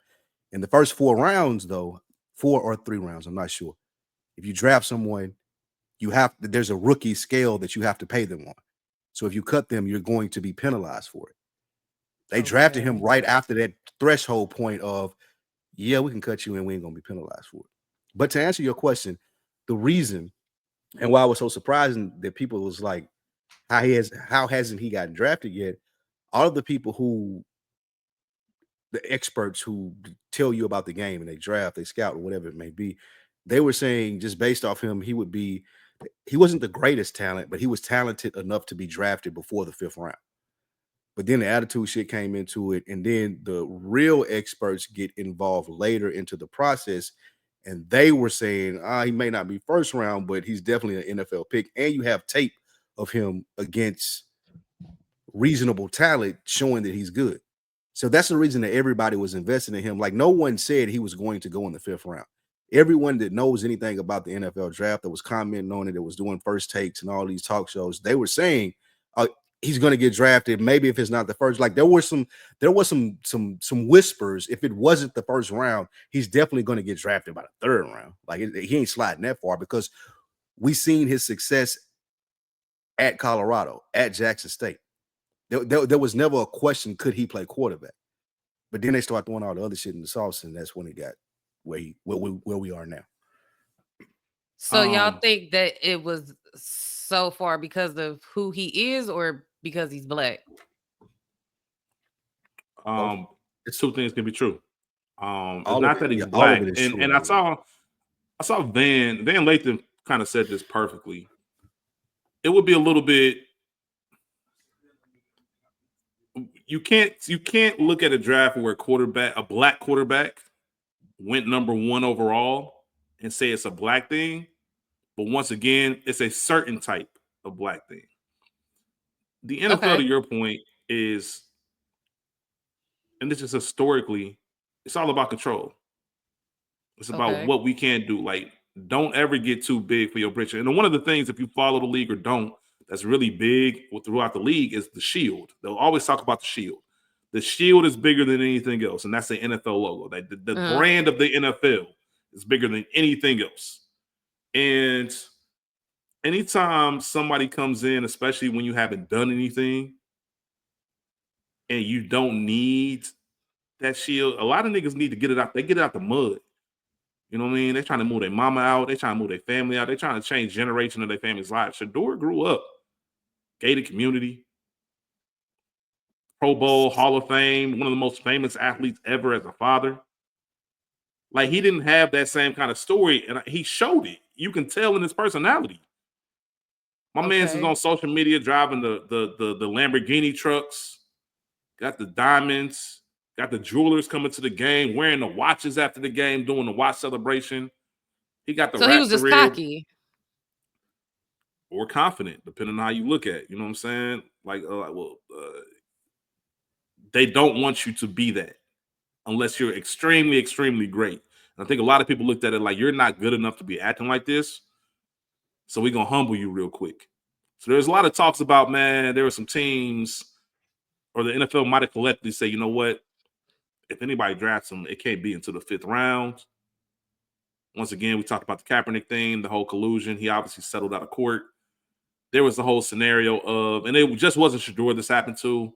Speaker 1: In the first 4 rounds, though, 4 or 3 rounds, I'm not sure. If you draft someone, there's a rookie scale that you have to pay them on. So if you cut them, you're going to be penalized for it. They drafted him right after that threshold point of, yeah, we can cut you and we ain't gonna be penalized for it. But to answer your question, the reason and why I was so surprising that people was like, how hasn't he gotten drafted yet? All of the people the experts who tell you about the game and they draft, they scout, or whatever it may be, they were saying just based off him, he wasn't the greatest talent, but he was talented enough to be drafted before the 5th round. But then the attitude shit came into it, and then the real experts get involved later into the process, and they were saying, he may not be first round, but he's definitely an NFL pick, and you have tape of him against reasonable talent showing that he's good. So that's the reason that everybody was investing in him. Like, no one said he was going to go in the 5th round. Everyone that knows anything about the NFL draft, that was commenting on it, that was doing first takes and all these talk shows, they were saying he's going to get drafted. Maybe if it's not the first, like there was some whispers. If it wasn't the first round, he's definitely going to get drafted by the 3rd round. Like he ain't sliding that far because we seen his success at Colorado, at Jackson State. There was never a question, could he play quarterback? But then they start throwing all the other shit in the sauce, and that's when it got where we are now.
Speaker 2: So y'all think that it was so far because of who he is or because he's black?
Speaker 3: It's two things can be true. It's not that he's black. And I saw Van Lathan kind of said this perfectly. It would be a little bit. You can't look at a draft where a black quarterback went number 1 overall and say it's a black thing. But once again, it's a certain type of black thing. The NFL, to your point, is, and this is historically, it's all about control. It's about what we can do. Like, don't ever get too big for your britches. And one of the things, if you follow the league or don't, that's really big throughout the league is the shield. They'll always talk about the shield. The shield is bigger than anything else, and that's the NFL logo. The brand of the NFL is bigger than anything else. And anytime somebody comes in, especially when you haven't done anything and you don't need that shield, a lot of niggas need to get it out. They get it out the mud. You know what I mean? They're trying to move their mama out. They're trying to move their family out. They're trying to change generation of their family's lives. Shedeur grew up gated community, Pro Bowl, Hall of Fame, one of the most famous athletes ever as a father. Like, he didn't have that same kind of story, and he showed it. You can tell in his personality. My man's is on social media driving the Lamborghini trucks, got the diamonds, got the jewelers coming to the game, wearing the watches after the game, doing the watch celebration. He got the
Speaker 2: he was just cocky.
Speaker 3: Or confident, depending on how you look at it. You know what I'm saying? Like, they don't want you to be that unless you're extremely, extremely great. And I think a lot of people looked at it like, you're not good enough to be acting like this, so we're going to humble you real quick. So there's a lot of talks about, man, there were some teams, or the NFL might have collectively say, you know what? If anybody drafts him, it can't be until the 5th round. Once again, we talked about the Kaepernick thing, the whole collusion. He obviously settled out of court. There was the whole scenario of, and it just wasn't Shedeur this happened to,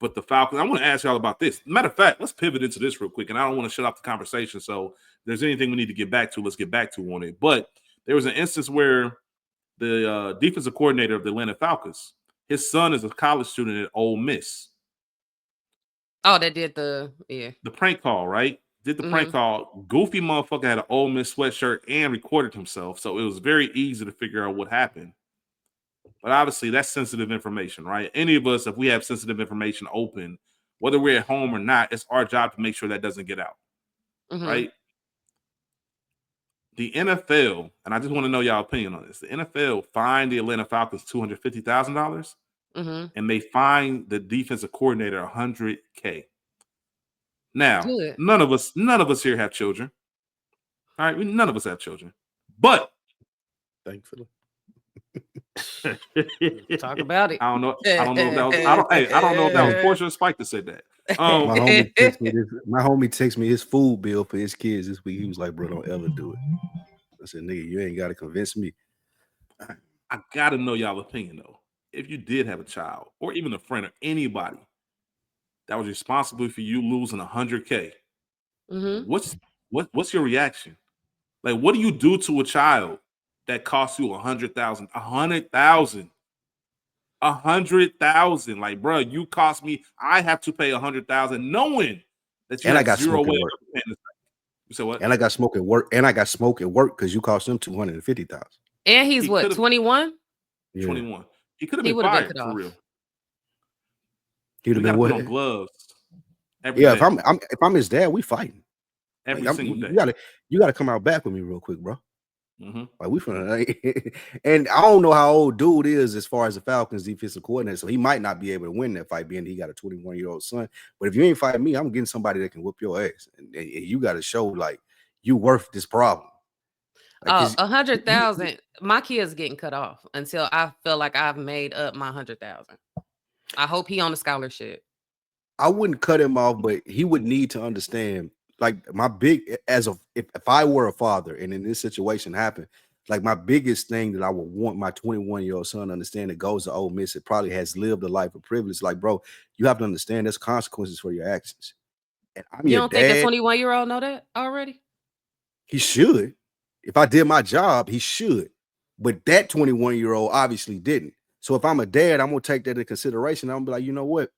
Speaker 3: but the Falcons. I want to ask y'all about this. Matter of fact, let's pivot into this real quick, and I don't want to shut off the conversation. So if there's anything we need to get back to, let's get back to on it. But there was an instance where the defensive coordinator of the Atlanta Falcons, his son is a college student at Ole Miss.
Speaker 2: Oh, they did the
Speaker 3: prank call, right? Did the prank call. Goofy motherfucker had an Ole Miss sweatshirt and recorded himself. So it was very easy to figure out what happened. But obviously, that's sensitive information, right? Any of us, if we have sensitive information open, whether we're at home or not, it's our job to make sure that doesn't get out, right? The NFL, and I just want to know y'all opinion on this. The NFL fined the Atlanta Falcons $250,000, and they fined the defensive coordinator $100K. Now, none of us here have children. All right, none of us have children, but
Speaker 1: thankfully.
Speaker 2: Talk about it.
Speaker 3: I don't know if that was. I don't know if that was Portia or Spike that said that.
Speaker 1: My homie texted me his food bill for his kids this week. He was like, "Bro, don't ever do it." I said, "Nigga, you ain't got to convince me."
Speaker 3: I gotta know y'all opinion though. If you did have a child, or even a friend, or anybody that was responsible for you losing $100K, what's your reaction? Like, what do you do to a child that costs you $100,000? $100,000. Like, bro, you cost me. I have to pay $100,000, knowing that you have zero way of paying this. You said what?
Speaker 1: And I got smoke at work. And I got smoke at work because you cost him $250,000.
Speaker 2: And he's what, 21?
Speaker 3: 21. He could have been fired for real.
Speaker 1: He'd have been
Speaker 3: what? On gloves.
Speaker 1: Yeah, day. if I'm his dad, we fighting
Speaker 3: every single day.
Speaker 1: You gotta come out back with me real quick, bro. Like, we finna, and I don't know how old dude is as far as the Falcons defensive coordinator, so he might not be able to win that fight, being he got a 21-year-old son. But if you ain't fighting me, I'm getting somebody that can whoop your ass, and you got to show like you worth this problem.
Speaker 2: Like, 100,000. My kid's getting cut off until I feel like I've made up my 100,000. I hope he on a scholarship.
Speaker 1: I wouldn't cut him off, but he would need to understand. Like, if I were a father and in this situation happened, Like my biggest thing that I would want my 21-year-old son to understand that goes to Ole Miss, it probably has lived a life of privilege. Like, bro, you have to understand there's consequences for your actions. And I'm
Speaker 2: you
Speaker 1: your
Speaker 2: don't
Speaker 1: dad.
Speaker 2: think a 21-year-old know that already?
Speaker 1: He should. If I did my job, he should. But that 21-year-old obviously didn't. So if I'm a dad, I'm gonna take that into consideration. I'm gonna be like, you know what?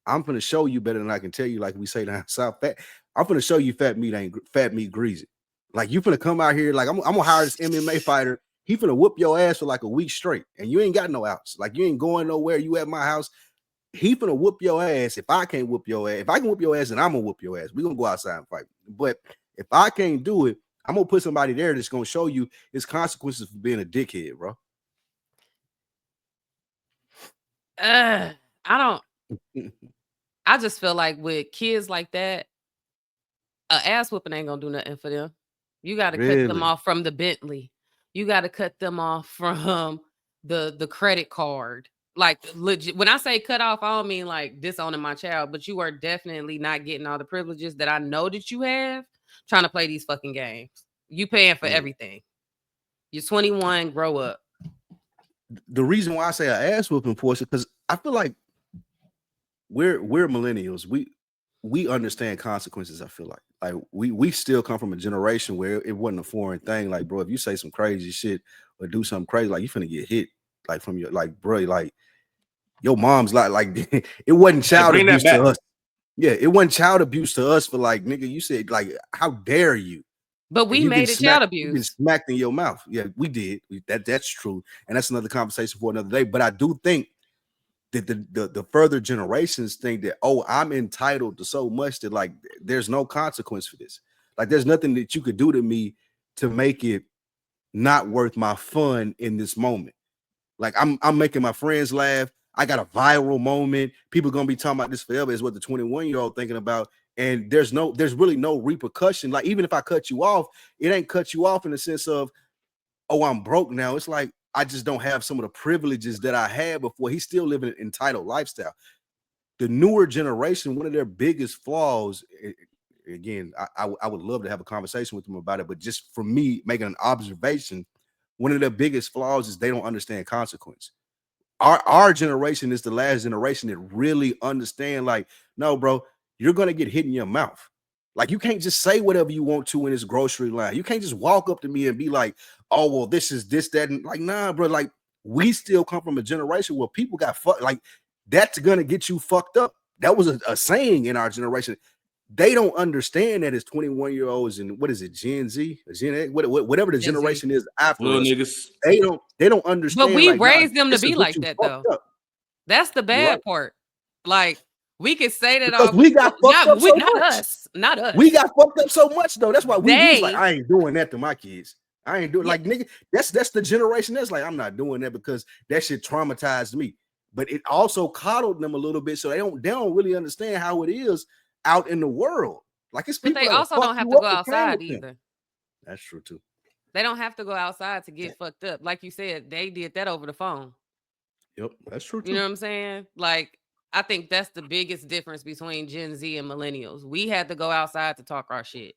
Speaker 1: I'm gonna show you better than I can tell you, like we say down south. I'm gonna show you fat meat greasy. Like you finna come out here, like I'm gonna hire this MMA fighter. He finna whoop your ass for like a week straight, and you ain't got no outs. Like you ain't going nowhere. You at my house. He finna whoop your ass. If I can't whoop your ass, if I can whoop your ass, then I'm gonna whoop your ass. We're gonna go outside and fight. But if I can't do it, I'm gonna put somebody there that's gonna show you his consequences for being a dickhead, bro.
Speaker 2: I don't. I just feel like with kids like that, an ass whooping ain't gonna do nothing for them. You got to cut them off from the Bentley. You got to cut them off from the credit card. Like legit. When I say cut off, I don't mean like disowning my child, but you are definitely not getting all the privileges that I know that you have trying to play these fucking games. You paying for everything. You're 21. Grow up.
Speaker 1: The reason why I say an ass whooping, Portia, because I feel like we're millennials. We understand consequences. I feel like we still come from a generation where it wasn't a foreign thing. Like, bro, if you say some crazy shit or do something crazy, like you finna get hit. Like from your bro, like your mom's like it wasn't child abuse to us. Yeah, it wasn't child abuse to us for like, nigga, you said like, how dare you?
Speaker 2: But we made it child abuse.
Speaker 1: You've been smacked in your mouth. Yeah, we did. That's true. And that's another conversation for another day. But I do think that the further generations think that, oh, I'm entitled to so much that like there's no consequence for this. Like there's nothing that you could do to me to make it not worth my fun in this moment. Like I'm making my friends laugh. I got a viral moment. People gonna be talking about this forever, is what the 21-year-old thinking about. And there's really no repercussion. Like even if I cut you off, it ain't cut you off in the sense of, oh, I'm broke now. It's like I just don't have some of the privileges that I had before. He's still living an entitled lifestyle. The newer generation, one of their biggest flaws, again, I would love to have a conversation with them about it, but just for me making an observation, one of their biggest flaws is they don't understand consequence. Our generation is the last generation that really understand, like, no, bro, you're gonna get hit in your mouth. Like, you can't just say whatever you want to in this grocery line. You can't just walk up to me and be like, oh, well, this is this, that, and like, nah, bro. Like, we still come from a generation where people got fucked. Like, that's gonna get you fucked up. That was a saying in our generation. They don't understand that as 21-year-olds and what is it, Gen Z, Gen X, whatever the generation is after us.
Speaker 3: Niggas.
Speaker 1: They don't understand.
Speaker 2: But we raised them to be like that, though.
Speaker 1: Up.
Speaker 2: That's the bad part. Like, we could say that
Speaker 1: because we got fucked up so much.
Speaker 2: Not us.
Speaker 1: We got fucked up so much though. That's why we was like, I ain't doing that to my kids. I ain't doing like, nigga. That's the generation that's like, I'm not doing that because that shit traumatized me. But it also coddled them a little bit, so they don't really understand how it is out in the world. Like it's people.
Speaker 2: But they also don't have to go outside either.
Speaker 1: That's true too.
Speaker 2: They don't have to go outside to get fucked up. Like you said, they did that over the phone.
Speaker 1: Yep, that's true too.
Speaker 2: You know what I'm saying? Like, I think that's the biggest difference between Gen Z and millennials. We had to go outside to talk our shit.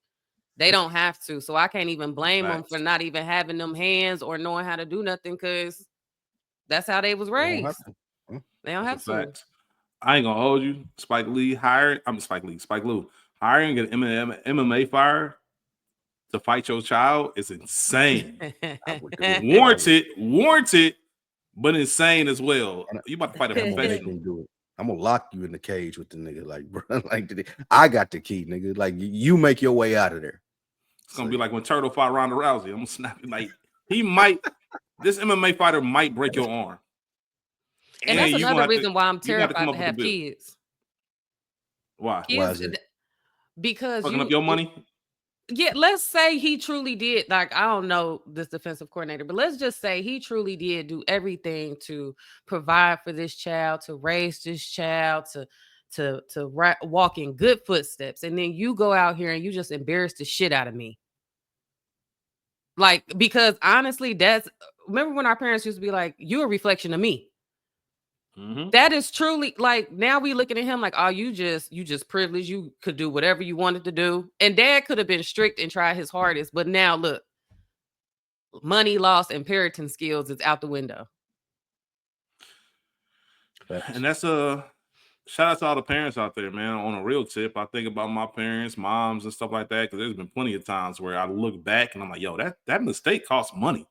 Speaker 2: They don't have to. So I can't even blame them for not even having them hands or knowing how to do nothing because that's how they was raised. They don't have to.
Speaker 3: I ain't gonna hold you. Spike Lee, hiring an MMA fighter to fight your child is insane. warranted, but insane as well. You about to fight a professional.
Speaker 1: I'm gonna lock you in the cage with the nigga. Like, bro, like I got the key, nigga. Like, you make your way out of there.
Speaker 3: It's gonna be like when Turtle fought Ronda Rousey. I'm gonna snap it. Like, this MMA fighter might break your arm.
Speaker 2: And that's another reason why I'm terrified to have kids.
Speaker 3: Why?
Speaker 1: Why is it?
Speaker 2: Because
Speaker 3: fucking up your money.
Speaker 2: Yeah, let's say he truly did. Like, I don't know this defensive coordinator, but let's just say he truly did do everything to provide for this child, to raise this child, to walk in good footsteps, and then you go out here and you just embarrass the shit out of me. Like, because honestly, remember when our parents used to be like, "You're a reflection of me." Mm-hmm. That is truly, like, now we looking at him like, oh, you just privileged. You could do whatever you wanted to do. And dad could have been strict and tried his hardest. But now look, money loss and parenting skills is out the window.
Speaker 3: And that's a shout out to all the parents out there, man. On a real tip, I think about my parents, moms, and stuff like that, because there's been plenty of times where I look back and I'm like, yo, that mistake cost money.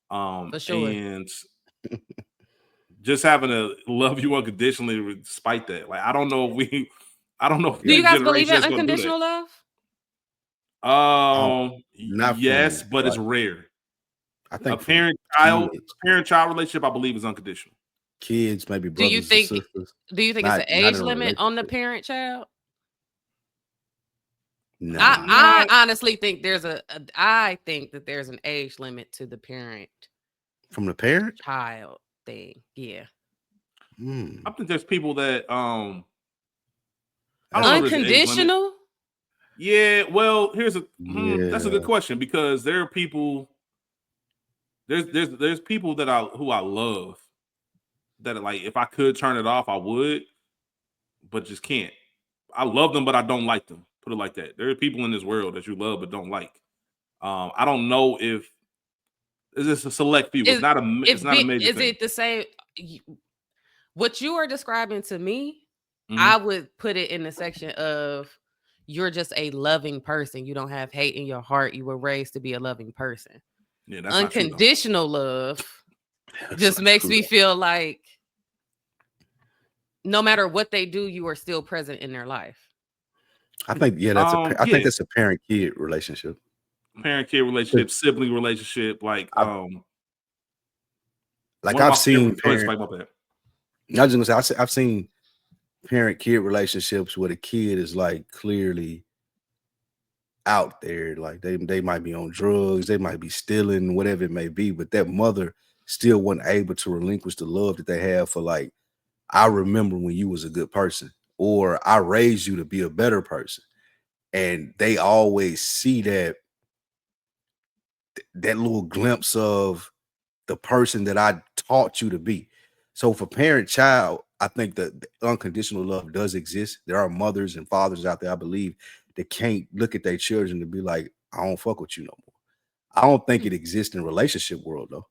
Speaker 2: For sure.
Speaker 3: And just having to love you unconditionally despite that. Like, I don't know if
Speaker 2: do you guys believe in unconditional love?
Speaker 3: Yes, but it's rare.
Speaker 1: I think
Speaker 3: a parent-child relationship, I believe, is unconditional.
Speaker 1: Kids, maybe brothers and sisters.
Speaker 2: Do you think it's an age limit on the parent-child?
Speaker 1: No.
Speaker 2: I honestly think I think that there's an age limit to the parent.
Speaker 1: From the parent-child
Speaker 2: thing, yeah.
Speaker 3: I think there's people that
Speaker 2: unconditional.
Speaker 3: Yeah, well, that's a good question, because there are people. There's people that who I love that, like, if I could turn it off, I would, but just can't. I love them, but I don't like them. Put it like that. There are people in this world that you love but don't like. I don't know if it's just a select few. It's not a major thing.
Speaker 2: Is it the same? What you are describing to me, I would put it in the section of you're just a loving person. You don't have hate in your heart. You were raised to be a loving person.
Speaker 3: Yeah, that's
Speaker 2: unconditional love just makes me feel like no matter what they do, you are still present in their life.
Speaker 1: I think I think that's a parent-kid relationship.
Speaker 3: Parent-kid relationship, sibling relationship, like
Speaker 1: I've seen I've seen parent-kid relationships where the kid is like clearly out there, like they might be on drugs, they might be stealing, whatever it may be, but that mother still wasn't able to relinquish the love that they have for, like, I remember when you was a good person, or I raised you to be a better person. And they always see that little glimpse of the person that I taught you to be. So for parent-child, I think that the unconditional love does exist. There are mothers and fathers out there, I believe, that can't look at their children and be like, I don't fuck with you no more. I don't think it exists in the relationship world, though.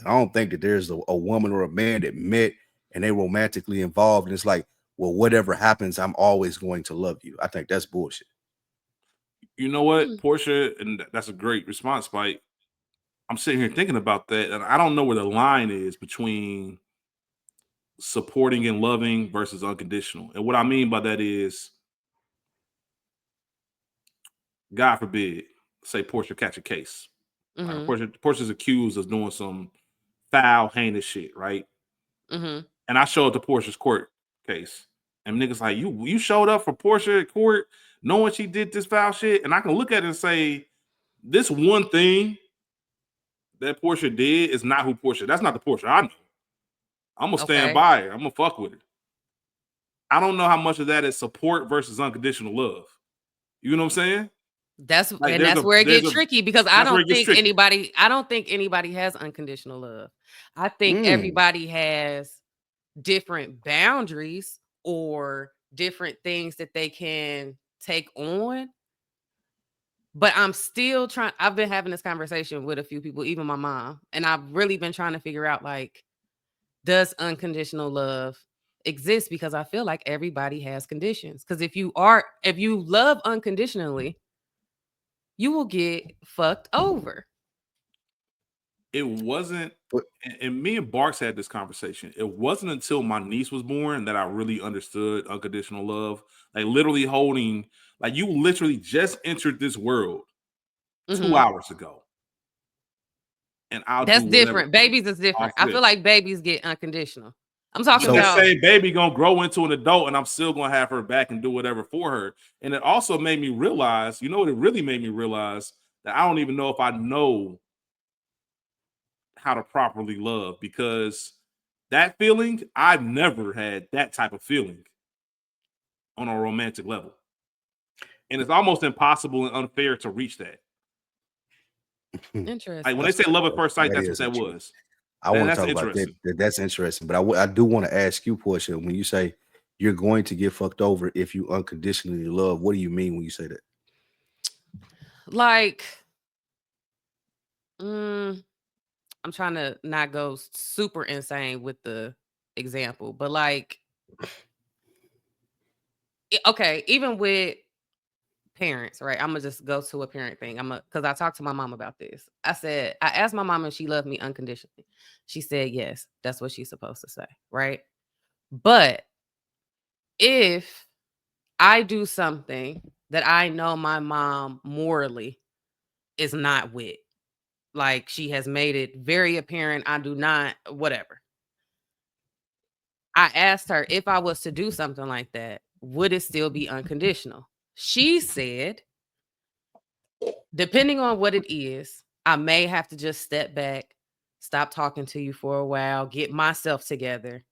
Speaker 1: I don't think that there's a woman or a man that met and they romantically involved, and it's like, well, whatever happens, I'm always going to love you. I think that's bullshit.
Speaker 3: You know what, Portia, and that's a great response, Spike. I'm sitting here thinking about that, and I don't know where the line is between supporting and loving versus unconditional. And what I mean by that is, God forbid, say Portia catch a case. Portia's accused of doing some foul, heinous shit, right? And I show up to Portia's court case, and niggas like, you showed up for Portia at court knowing she did this foul shit, and I can look at it and say, this one thing that Portia did is not who Portia. That's not the Portia I know. I'm gonna stand by her. I'm gonna fuck with her. I don't know how much of that is support versus unconditional love. You know what I'm saying?
Speaker 2: That's where it gets tricky, because I don't think anybody has unconditional love. I think everybody has different boundaries or different things that they can take on. But I'm still trying. I've been having this conversation with a few people, even my mom, and I've really been trying to figure out, like, does unconditional love exist? Because I feel like everybody has conditions. Because if you love unconditionally, you will get fucked over.
Speaker 3: It wasn't, and me and Barks had this conversation. It wasn't until my niece was born that I really understood unconditional love. Like, literally holding, like, you literally just entered this world 2 hours ago. And
Speaker 2: that's different. Babies is different. I feel like babies get unconditional. I'm talking about,
Speaker 3: say baby gonna grow into an adult, and I'm still gonna have her back and do whatever for her. And it also made me realize, you know what it really made me realize? That I don't even know if I know how to properly love, because that feeling, I've never had that type of feeling on a romantic level. And it's almost impossible and unfair to reach that.
Speaker 2: Interesting.
Speaker 3: Like, when they say love at first sight, that's what that was.
Speaker 1: I want to talk about that. That's interesting. But I do want to ask you, Portia, when you say you're going to get fucked over if you unconditionally love, what do you mean when you say that?
Speaker 2: Like, I'm trying to not go super insane with the example, but like, okay, even with parents, right? I'm gonna just go to a parent thing. Because I talked to my mom about this. I asked my mom if she loved me unconditionally. She said yes. That's what she's supposed to say, right? But if I do something that I know my mom morally is not with, like she has made it very apparent I do not, whatever. I asked her if I was to do something like that, would it still be unconditional? She said, depending on what it is, I may have to just step back, stop talking to you for a while, get myself together,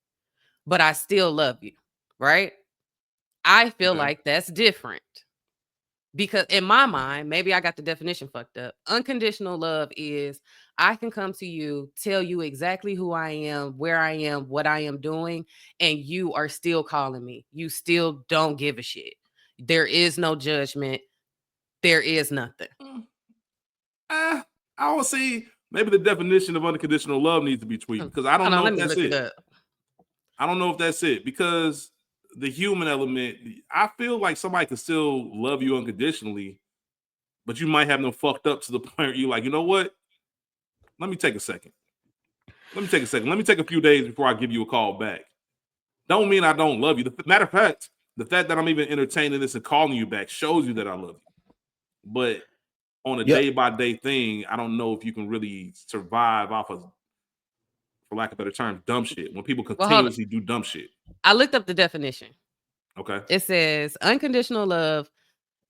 Speaker 2: but I still love you, right? I feel like that's different. Because in my mind, maybe I got the definition fucked up. Unconditional love is I can come to you, tell you exactly who I am, where I am, what I am doing, and you are still calling me. You still don't give a shit. There is no judgment. There is nothing.
Speaker 3: I would say maybe the definition of unconditional love needs to be tweaked because I don't know if that's it. I don't know if that's it because the human element, I feel like somebody can still love you unconditionally, but you might have them fucked up to the point where you're like, you know what? Let me take a second. Let me take a few days before I give you a call back. Don't mean I don't love you. Matter of fact, the fact that I'm even entertaining this and calling you back shows you that I love you. But on a day-by-day thing, I don't know if you can really survive off of, for lack of a better term, dumb shit. When people continuously do dumb shit.
Speaker 2: I looked up the definition.
Speaker 3: Okay.
Speaker 2: It says unconditional love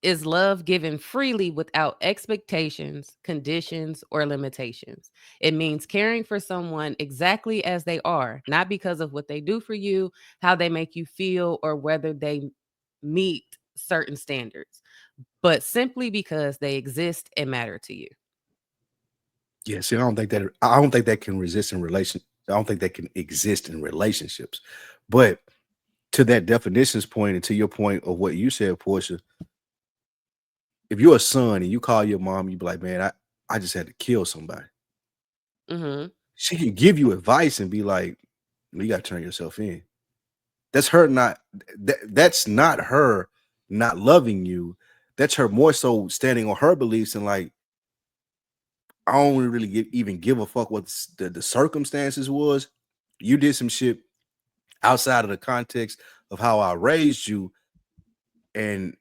Speaker 2: is love given freely without expectations, conditions, or limitations. It means caring for someone exactly as they are, not because of what they do for you, how they make you feel, or whether they meet certain standards, but simply because they exist and matter to you.
Speaker 1: Yeah, see, I don't think that can resist in relation. I don't think that can exist in relationships. But to that definitions point and to your point of what you said, Portia, if you're a son and you call your mom, you be like, man, I just had to kill somebody.
Speaker 2: Mm-hmm.
Speaker 1: She can give you advice and be like, you got to turn yourself in. That's her that's not her not loving you. That's her more so standing on her beliefs and like, I don't really even give a fuck what the circumstances was. You did some shit outside of the context of how I raised you. And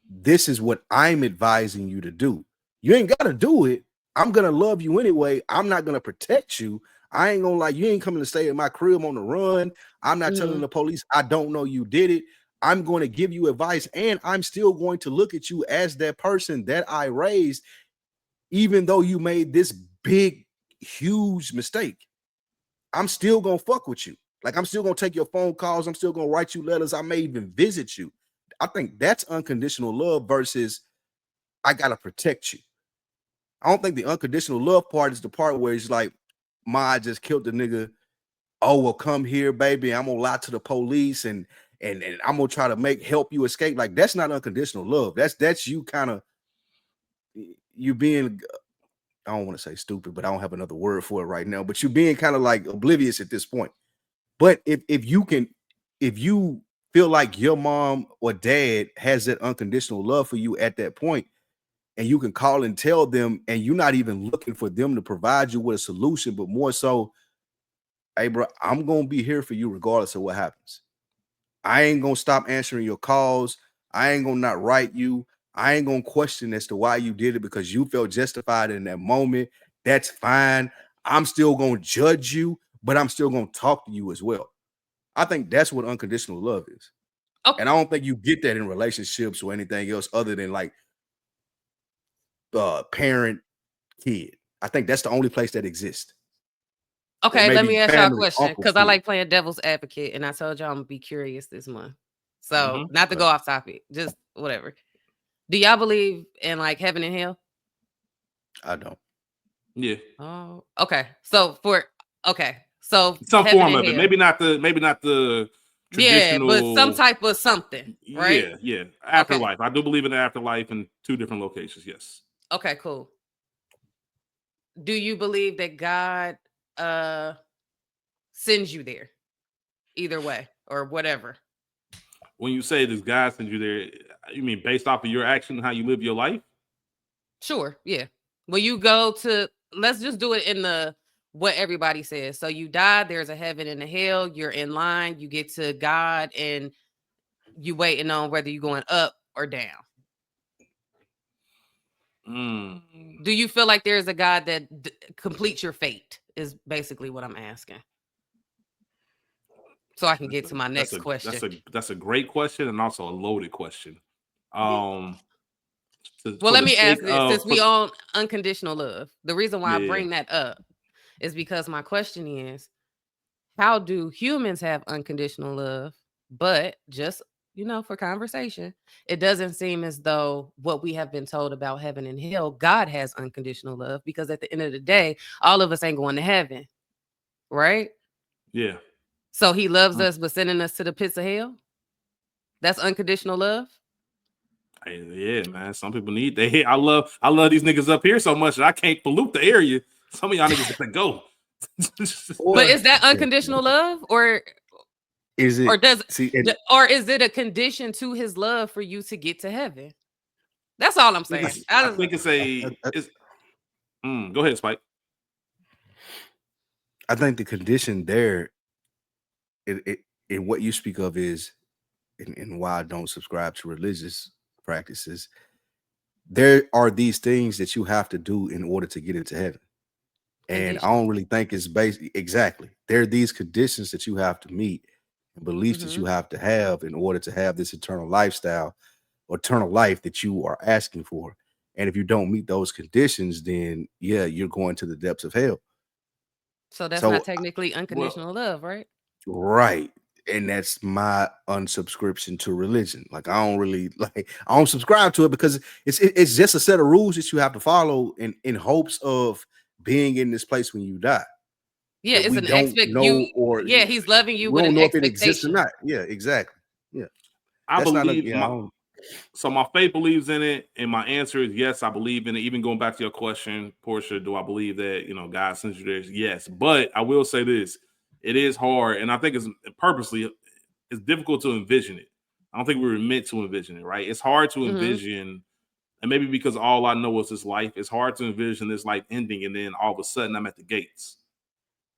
Speaker 1: this is what I'm advising you to do. You ain't got to do it. I'm going to love you anyway. I'm not going to protect you. I ain't going to you ain't coming to stay in my crib on the run. I'm not telling the police I don't know you did it. I'm going to give you advice and I'm still going to look at you as that person that I raised, even though you made this big, huge mistake. I'm still going to fuck with you. Like, I'm still going to take your phone calls. I'm still going to write you letters. I may even visit you. I think that's unconditional love versus I got to protect you. I don't think the unconditional love part is the part where it's like, I just killed the nigga. Oh, well, come here, baby. I'm going to lie to the police and I'm going to try to help you escape. Like, that's not unconditional love. That's you kind of, you being, I don't want to say stupid, but I don't have another word for it right now. But you're being kind of like oblivious at this point. But if you feel like your mom or dad has that unconditional love for you at that point, and you can call and tell them, and you're not even looking for them to provide you with a solution, but more so, hey, bro, I'm going to be here for you regardless of what happens. I ain't going to stop answering your calls. I ain't going to not write you. I ain't going to question as to why you did it because you felt justified in that moment. That's fine. I'm still going to judge you, but I'm still going to talk to you as well. I think that's what unconditional love is. Okay. And I don't think you get that in relationships or anything else other than like parent kid. I think that's the only place that exists.
Speaker 2: Okay, let me ask y'all a question because I like playing devil's advocate, and I told y'all I'm gonna be curious this month. So not to go off topic, just whatever. Do y'all believe in like heaven and hell?
Speaker 1: I don't.
Speaker 3: Yeah.
Speaker 2: Oh, okay. So
Speaker 3: some form of it. Maybe not the traditional.
Speaker 2: Yeah, but some type of something, right?
Speaker 3: Yeah. Afterlife. Okay. I do believe in the afterlife in 2 different locations. Yes.
Speaker 2: Okay, cool. do you believe that God sends you there? Either way or whatever.
Speaker 3: When you say does God send you there, you mean based off of your action, how you live your life?
Speaker 2: Sure, yeah. When you go to, let's just do it in the what everybody says. So you die, there's a heaven and a hell, you're in line, you get to God, and you waiting on whether you're going up or down. Do you feel like there's a God that completes your fate? Is basically what I'm asking. So I can get to my next question.
Speaker 3: That's a great question and also a loaded question.
Speaker 2: Well, let me ask this. Since we own unconditional love, the reason why I bring that up is because my question is, how do humans have unconditional love? But just, for conversation, it doesn't seem as though what we have been told about heaven and hell, God has unconditional love, because at the end of the day, all of us ain't going to heaven, right?
Speaker 3: Yeah.
Speaker 2: So he loves us, but sending us to the pits of hell? That's unconditional love?
Speaker 3: Yeah, man. Some people need that. I love these niggas up here so much that I can't pollute the area. Some of y'all niggas have to go.
Speaker 2: But is that unconditional love, or
Speaker 1: is it,
Speaker 2: or is it a condition to his love for you to get to heaven? That's all I'm saying.
Speaker 3: I think go ahead, Spike.
Speaker 1: I think the condition there, in what you speak of is, and why I don't subscribe to religious practices, there are these things that you have to do in order to get into heaven. And I don't really think it's exactly. There are these conditions that you have to meet and beliefs that you have to have in order to have this eternal lifestyle or eternal life that you are asking for. And if you don't meet those conditions, then yeah, you're going to the depths of hell.
Speaker 2: So that's not technically unconditional love, right?
Speaker 1: Right. And that's my unsubscription to religion. Like I don't subscribe to it because it's just a set of rules that you have to follow in hopes of being in this place when you die.
Speaker 2: Yeah, it's an expectation. Yeah, he's loving you.
Speaker 1: We
Speaker 2: don't
Speaker 1: know if it exists or not. Yeah, exactly. Yeah,
Speaker 3: I believe. So my faith believes in it, and my answer is yes, I believe in it. Even going back to your question, Portia, do I believe that God sends you there? Yes, but I will say this: it is hard, and I think it's difficult to envision it. I don't think we were meant to envision it, right? It's hard to envision, and maybe because all I know is this life, it's hard to envision this life ending, and then all of a sudden I'm at the gates.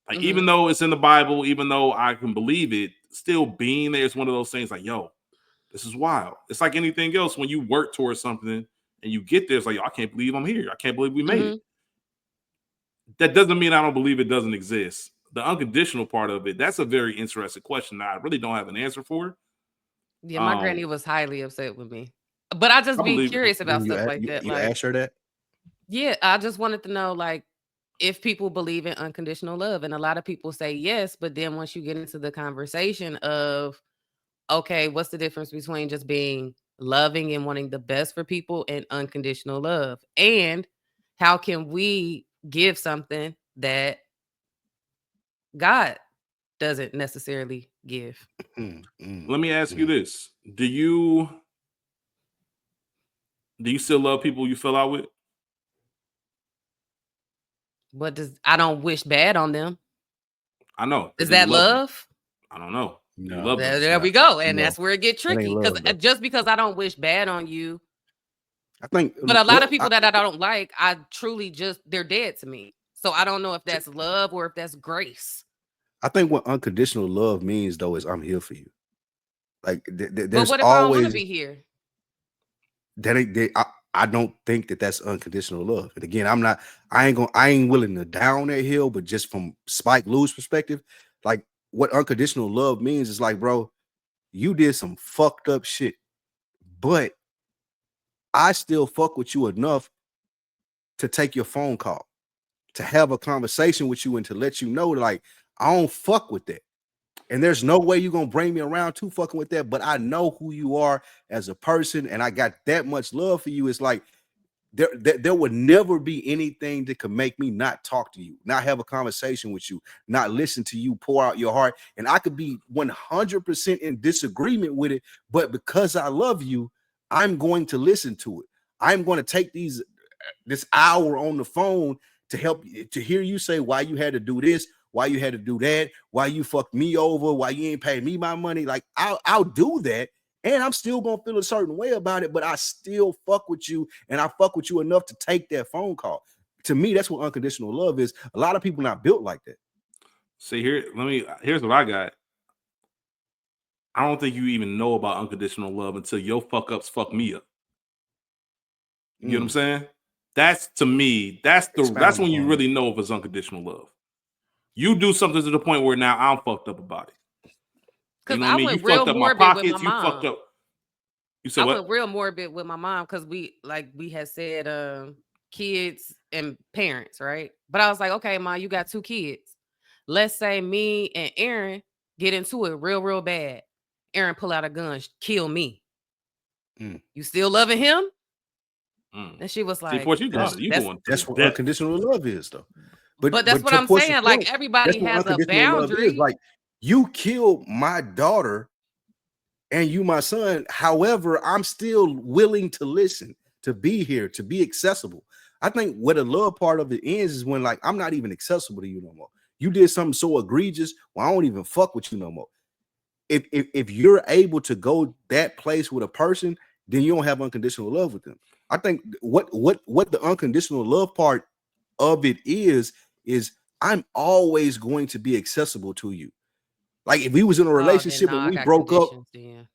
Speaker 3: Like even though it's in the Bible, even though I can believe it, still being there is one of those things. Like, yo, this is wild. It's like anything else. When you work towards something and you get there, it's like, yo, I can't believe I'm here. I can't believe we made it. That doesn't mean I don't believe it doesn't exist. The unconditional part of it, that's a very interesting question that I really don't have an answer for.
Speaker 2: Yeah, my granny was highly upset with me. But I just be curious about stuff like that.
Speaker 1: You asked her that?
Speaker 2: Yeah, I just wanted to know, like, if people believe in unconditional love. And a lot of people say yes, but then once you get into the conversation of, okay, what's the difference between just being loving and wanting the best for people and unconditional love? And how can we give something that God doesn't necessarily give?
Speaker 3: Let me ask you this. Do you still love people you fell out with?
Speaker 2: I don't wish bad on them.
Speaker 3: I know.
Speaker 2: Is that love?
Speaker 3: I don't know.
Speaker 2: No, there we go. And that's where it gets tricky. Because just because I don't wish bad on you,
Speaker 1: I think,
Speaker 2: but a lot of people that I don't like, I truly they're dead to me. So I don't know if that's love or if that's grace.
Speaker 1: I think what unconditional love means, though, is I'm here for you. Like there's
Speaker 2: but what if I don't want to be here?
Speaker 1: I don't think that that's unconditional love. And again, I ain't willing to down that hill, but just from Spike Lee's perspective, like what unconditional love means is like, bro, you did some fucked up shit, but I still fuck with you enough to take your phone call, to have a conversation with you, and to let you know, like, I don't fuck with that. And there's no way you're going to bring me around to fucking with that. But I know who you are as a person. And I got that much love for you. It's like there would never be anything that could make me not talk to you, not have a conversation with you, not listen to you pour out your heart. And I could be 100% in disagreement with it. But because I love you, I'm going to listen to it. I'm going to take this hour on the phone to help to hear you say why you had to do this, why you had to do that, why you fucked me over, why you ain't paid me my money. Like I'll do that, and I'm still gonna feel a certain way about it, but I still fuck with you, and I fuck with you enough to take that phone call. To me, that's what unconditional love is. A lot of people not built like that.
Speaker 3: See, here's what I got. I don't think you even know about unconditional love until your fuck ups fuck me up. You know what I'm saying? That's, to me, that's when you really know if it's unconditional love. You do something to the point where now I'm fucked up about it.
Speaker 2: Because I went real morbid with my mom. You fucked up.
Speaker 3: You said what?
Speaker 2: I went real morbid with my mom because we had said kids and parents, right? But I was like, okay, Ma, you got 2 kids. Let's say me and Aaron get into it real bad. Aaron pull out a gun, kill me. You still loving him? And she was like,
Speaker 1: that's what unconditional love is, though.
Speaker 2: But that's what I'm saying. Like, everybody has a boundary.
Speaker 1: Like, you killed my daughter and you my son. However, I'm still willing to listen, to be here, to be accessible. I think where the love part of it ends is when, like, I'm not even accessible to you no more. You did something so egregious, well, I don't even fuck with you no more. If you're able to go that place with a person, then you don't have unconditional love with them. I think what the unconditional love part of it is I'm always going to be accessible to you. Like, if we was in a relationship and we broke up,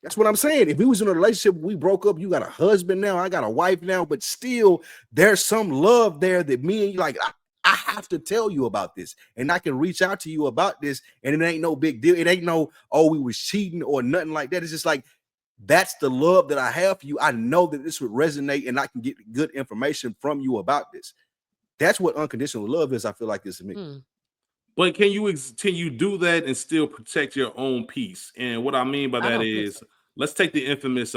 Speaker 1: that's what I'm saying. If we was in a relationship, we broke up, you got a husband now, I got a wife now, but still there's some love there that me and you, like, I have to tell you about this, and I can reach out to you about this, and it ain't no big deal. It ain't no, oh, we was cheating or nothing like that. It's just like, that's the love that I have for you. I know that this would resonate, and I can get good information from you about this. That's what unconditional love is. I feel like this to me.
Speaker 3: But can you do that and still protect your own peace? And what I mean by that is, let's take the infamous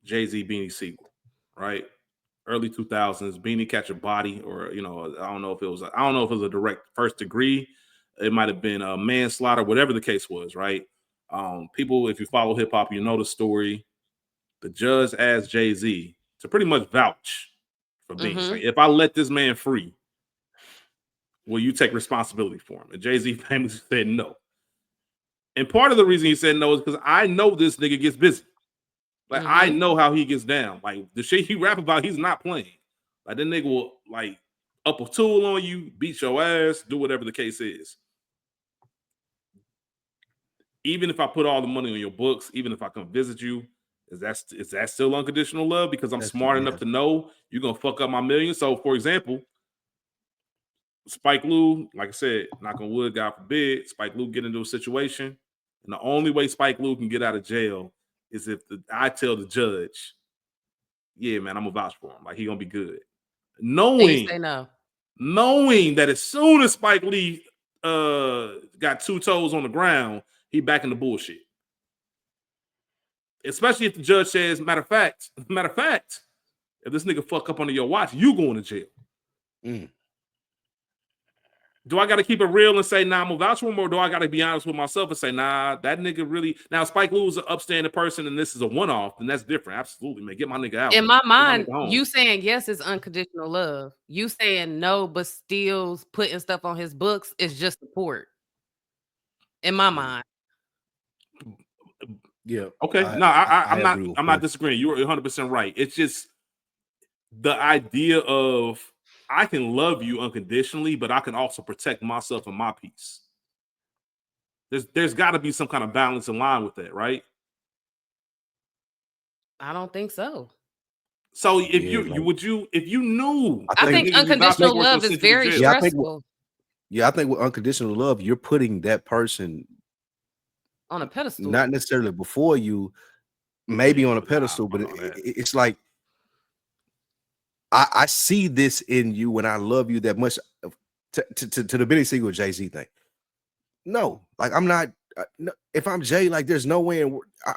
Speaker 3: Jay-Z Beanie Siegel, right? Early 2000s, Beanie Catch a Body, or I don't know if it was a direct first degree. It might have been a manslaughter, whatever the case was, right? People, if you follow hip hop, you know the story. The judge asked Jay-Z to pretty much vouch for Beanie. Like, if I let this man free, will you take responsibility for him? And Jay-Z famously said no. And part of the reason he said no is because I know this nigga gets busy. Like, I know how he gets down. Like, the shit he rap about, he's not playing. Like, that nigga will, like, up a tool on you, beat your ass, do whatever the case is. Even if I put all the money on your books, even if I come visit you, is that still unconditional love? Because I'm smart enough to know you're going to fuck up my million. So, for example, Spike Lee, like I said, knock on wood, God forbid, Spike Lee get into a situation, and the only way Spike Lee can get out of jail is if I tell the judge, yeah, man, I'm gonna vouch for him. Like, he gonna be good. Knowing that as soon as Spike Lee got 2 toes on the ground, he back in the bullshit. Especially if the judge says, matter of fact, if this nigga fuck up under your watch, you going to jail. Do I got to keep it real and say, nah, I'm going to vouch for him, or do I got to be honest with myself and say, nah, that nigga really... Now, Spike Lee was an upstanding person and this is a one-off, then that's different. Absolutely, man. Get my nigga out.
Speaker 2: In my mind, you saying yes is unconditional love. You saying no, but still putting stuff on his books is just support. In my mind.
Speaker 1: Yeah.
Speaker 3: Okay. I'm not disagreeing. You're 100% right. It's just the idea of... I can love you unconditionally, but I can also protect myself and my peace. There's got to be some kind of balance in line with that, right?
Speaker 2: I don't think so.
Speaker 3: So if you knew,
Speaker 2: I think unconditional love is very stressful.
Speaker 1: I think with unconditional love, you're putting that person
Speaker 2: on a pedestal,
Speaker 1: not necessarily before you, maybe on a pedestal, but it's like, I see this in you when I love you that much. To the Benny Siegel Jay-Z thing. No, like, I'm not. If I'm Jay, like, there's no way.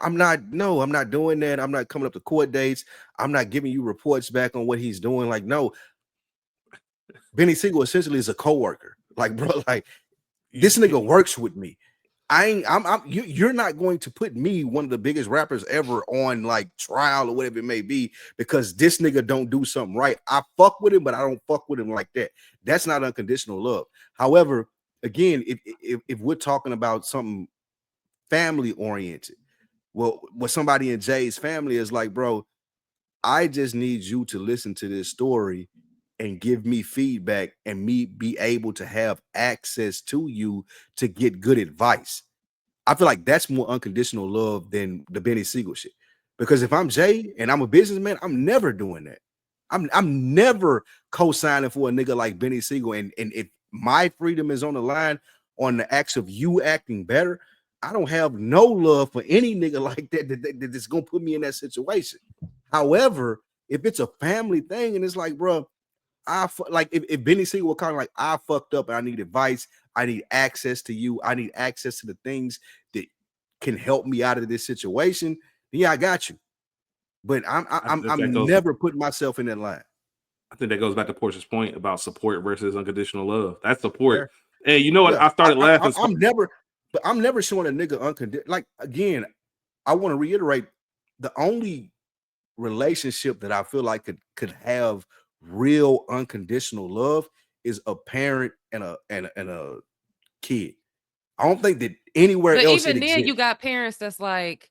Speaker 1: I'm not doing that. I'm not coming up to court dates. I'm not giving you reports back on what he's doing. Like, no. Benny Siegel essentially is a coworker. Like, bro, like, this nigga works with me. you're not going to put me, one of the biggest rappers ever, on like trial or whatever it may be, because this nigga don't do something right. I fuck with him, but I don't fuck with him like that. That's not unconditional love. However, again, if we're talking about something family oriented, well, what somebody in Jay's family is like, bro, I just need you to listen to this story and give me feedback and me be able to have access to you to get good advice. I feel like that's more unconditional love than the Benny Siegel shit. Because if I'm Jay and I'm a businessman, I'm never doing that. I'm never co-signing for a nigga like Benny Siegel. And if my freedom is on the line on the acts of you acting better, I don't have no love for any nigga like that's gonna put me in that situation. However, if it's a family thing and it's like, bro, if Benny Siegel were kind of like, I fucked up and I need advice, I need access to you, I need access to the things that can help me out of this situation, then yeah, I got you. But I'm never putting myself in that line.
Speaker 3: I think that goes back to Portia's point about support versus unconditional love. That's support. Fair. And you know what? Yeah, I started laughing.
Speaker 1: I'm never showing a nigga unconditional. Like, again, I want to reiterate, the only relationship that I feel like could have real unconditional love is a parent and a kid. I don't think that anywhere else.
Speaker 2: Even then, you got parents that's like,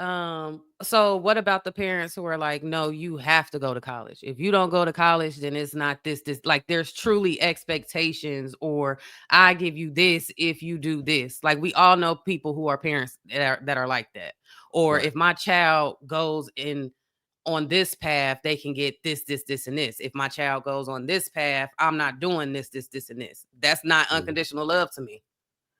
Speaker 2: so what about the parents who are like, no, you have to go to college. If you don't go to college, then it's not this, like there's truly expectations, or I give you this if you do this. Like we all know people who are parents that are like that. Or right. If my child goes on this path, they can get this, and this. If my child goes on this path, I'm not doing this, and this. That's not unconditional love to me.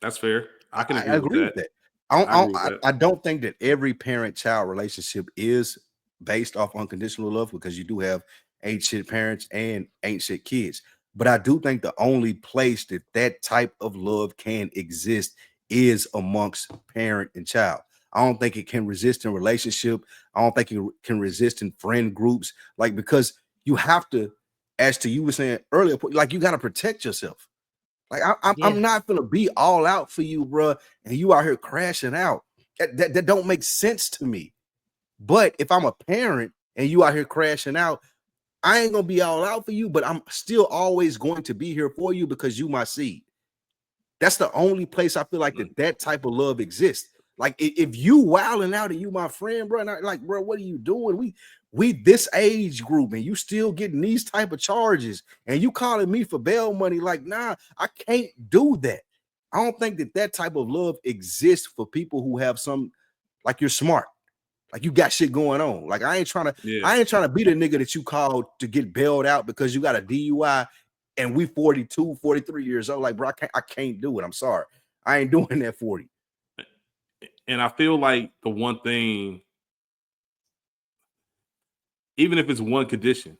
Speaker 3: That's fair. I can agree with that.
Speaker 1: I don't think that every parent-child relationship is based off unconditional love, because you do have ain't shit parents and ain't shit kids. But I do think the only place that type of love can exist is amongst parent and child. I don't think it can resist in relationship. I don't think it can resist in friend groups. Like, because you have to, as to you were saying earlier, like you got to protect yourself. Like I'm not gonna be all out for you, bro, and you out here crashing out. That don't make sense to me. But if I'm a parent and you out here crashing out, I ain't gonna be all out for you, but I'm still always going to be here for you because you my seed. That's the only place I feel like that type of love exists. Like if you wilding out and you my friend, bro, and I, like, bro, what are you doing? We this age group and you still getting these type of charges and you calling me for bail money. Like, nah, I can't do that. I don't think that type of love exists for people who have some, like, you're smart, like you got shit going on. Like I ain't trying to be the nigga that you called to get bailed out because you got a DUI and we 42, 43 years old. Like, bro, I can't do it. I'm sorry. I ain't doing that for you.
Speaker 3: And I feel like the one thing, even if it's one condition,